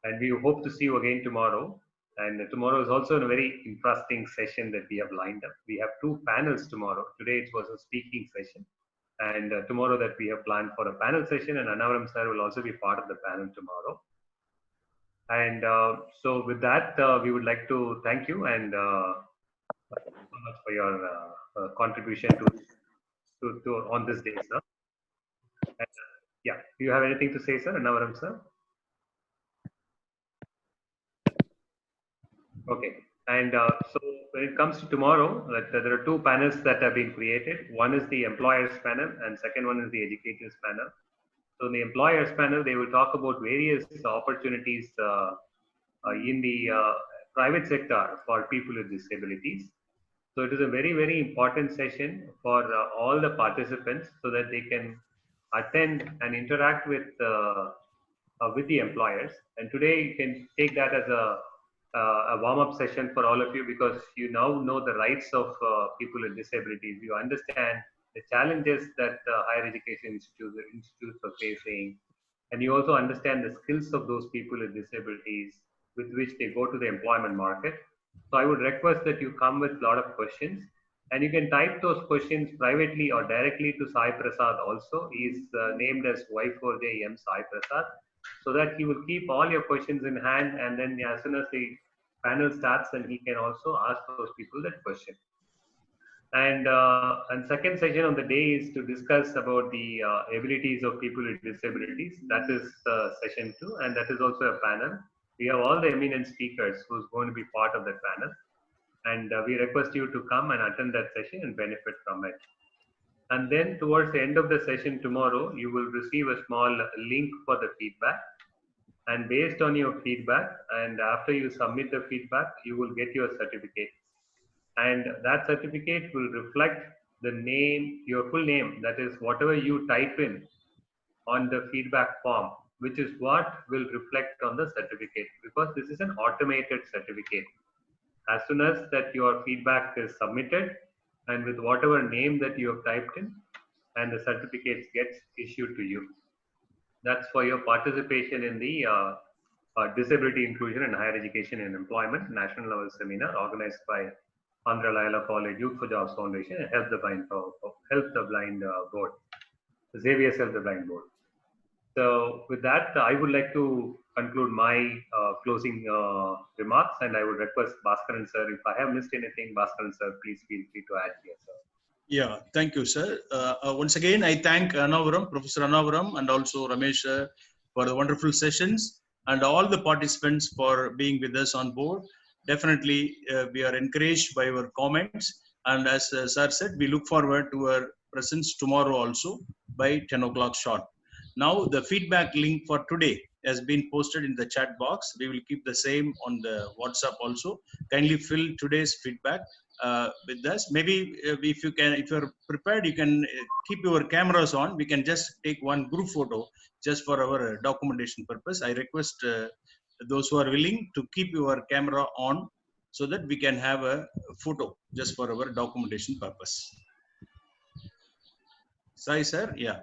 And we hope to see you again tomorrow. And tomorrow is also a very interesting session that we have lined up. We have 2 panels tomorrow. Today it was a speaking session. And tomorrow that we have planned for a panel session, and Annavaram sir will also be part of the panel tomorrow. And so with that, we would like to thank you and thank you so much for your contribution to on this day, sir. And, yeah, do you have anything to say, sir, Annavaram sir? Okay. And so when it comes to tomorrow, there are two panels that have been created. One is the employers panel and second one is the educators panel. So in the employers panel, they will talk about various opportunities in the private sector for people with disabilities. So it is a very, very important session for all the participants so that they can attend and interact with the employers. And today you can take that as a warm-up session for all of you because you now know the rights of people with disabilities. You understand the challenges that higher education institutes are facing, and you also understand the skills of those people with disabilities with which they go to the employment market. So I would request that you come with a lot of questions, and you can type those questions privately or directly to Sai Prasad also. He is named as Y4JM Sai Prasad, so that he will keep all your questions in hand, and then as soon as the panel starts, then he can also ask those people that question. And second session on the day is to discuss about the abilities of people with disabilities. That is session 2, and that is also a panel. We have all the eminent speakers who's going to be part of that panel, and we request you to come and attend that session and benefit from it. And then towards the end of the session tomorrow, you will receive a small link for the feedback. And based on your feedback, and after you submit the feedback, you will get your certificate. And that certificate will reflect the name, your full name, that is whatever you type in on the feedback form, which is what will reflect on the certificate, because this is an automated certificate. As soon as that your feedback is submitted and with whatever name that you have typed in, and the certificate gets issued to you. That's for your participation in the Disability Inclusion and Higher Education and Employment National Level Seminar organized by Andhra Layla College Youth for Jobs Foundation and Help the Blind Board, Xavier's Help the Blind Board. So with that, I would like to conclude my closing remarks, and I would request Bhaskaran sir, if I have missed anything, Bhaskaran sir, please feel free to add here, sir. Yeah, thank you, sir. Once again, I thank Anavaram, Professor Anavaram, and also Ramesh for the wonderful sessions, and all the participants for being with us on board. Definitely, we are encouraged by your comments, and as sir said, we look forward to our presence tomorrow also by 10 o'clock sharp. Now, the feedback link for today has been posted in the chat box. We will keep the same on the WhatsApp also. Kindly fill today's feedback with us. Maybe if you're prepared, you can keep your cameras on. We can just take one group photo just for our documentation purpose. I request those who are willing to keep your camera on so that we can have a photo just for our documentation purpose. Sai sir, yeah.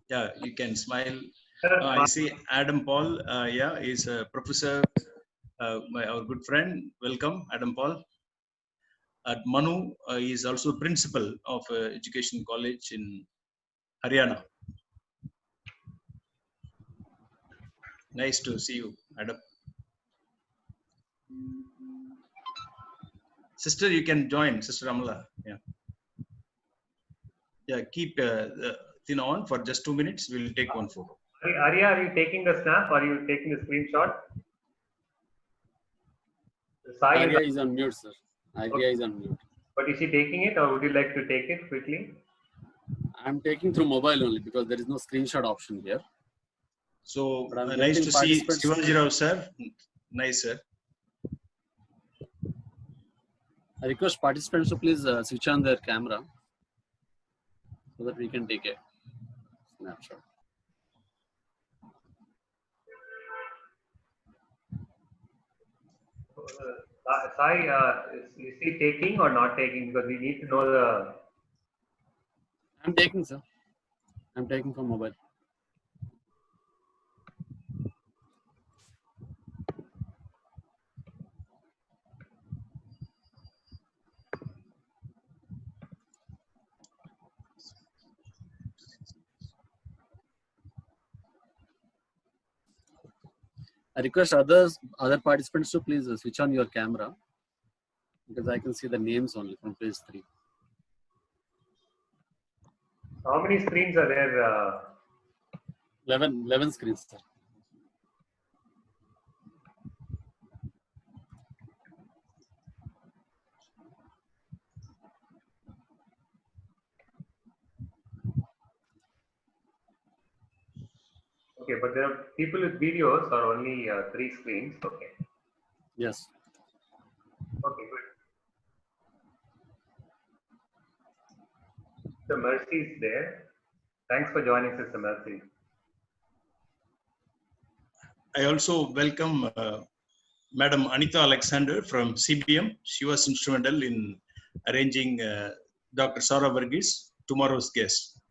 Yeah, you can smile. I see Adam Paul. Yeah, he's a professor, our good friend. Welcome, Adam Paul. Manu is also principal of Education College in Haryana. Nice to see you, Adam. Sister, you can join, Sister Amala. Yeah. Yeah, keep the thing on for just 2 minutes. We'll take one photo. Arya, are you taking the snap? Are you taking the screenshot? Arya is on mute, sir. Arya is on mute. But is she taking it, or would you like to take it quickly? I'm taking through mobile only because there is no screenshot option here. So nice to see Shivaji Rao, sir. Nice, sir. I request participants to please switch on their camera so that we can take a snapshot. Sai, is he taking or not taking? Because we need to know the. I'm taking, sir. I'm taking from mobile. I request other participants to please switch on your camera because I can see the names only from page 3. How many screens are there? 11 screens, sir. Okay, but there are people with videos or only 3 screens. Okay. Yes. Okay, good. So Mercy is there. Thanks for joining, Sister Mercy. I also welcome Madam Anita Alexander from CBM. She was instrumental in arranging Dr. Sarah Varghese, tomorrow's guest.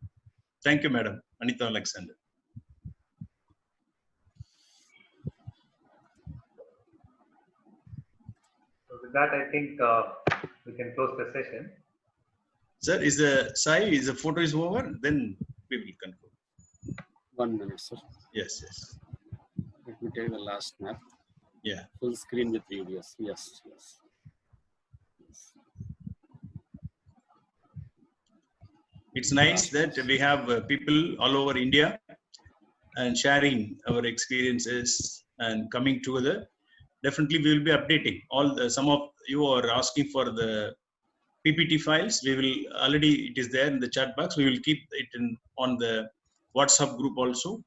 Thank you, Madam Anita Alexander. So with that, I think we can close the session. Sir, is the photo is over? Then we will conclude. 1 minute, sir. Yes, yes. Let me take the last snap. Yeah. Full screen with videos. Yes, yes. It's nice that we have people all over India and sharing our experiences and coming together. Definitely, we will be updating. Some of you are asking for the PPT files. We will already, it is there in the chat box. We will keep it on the WhatsApp group also.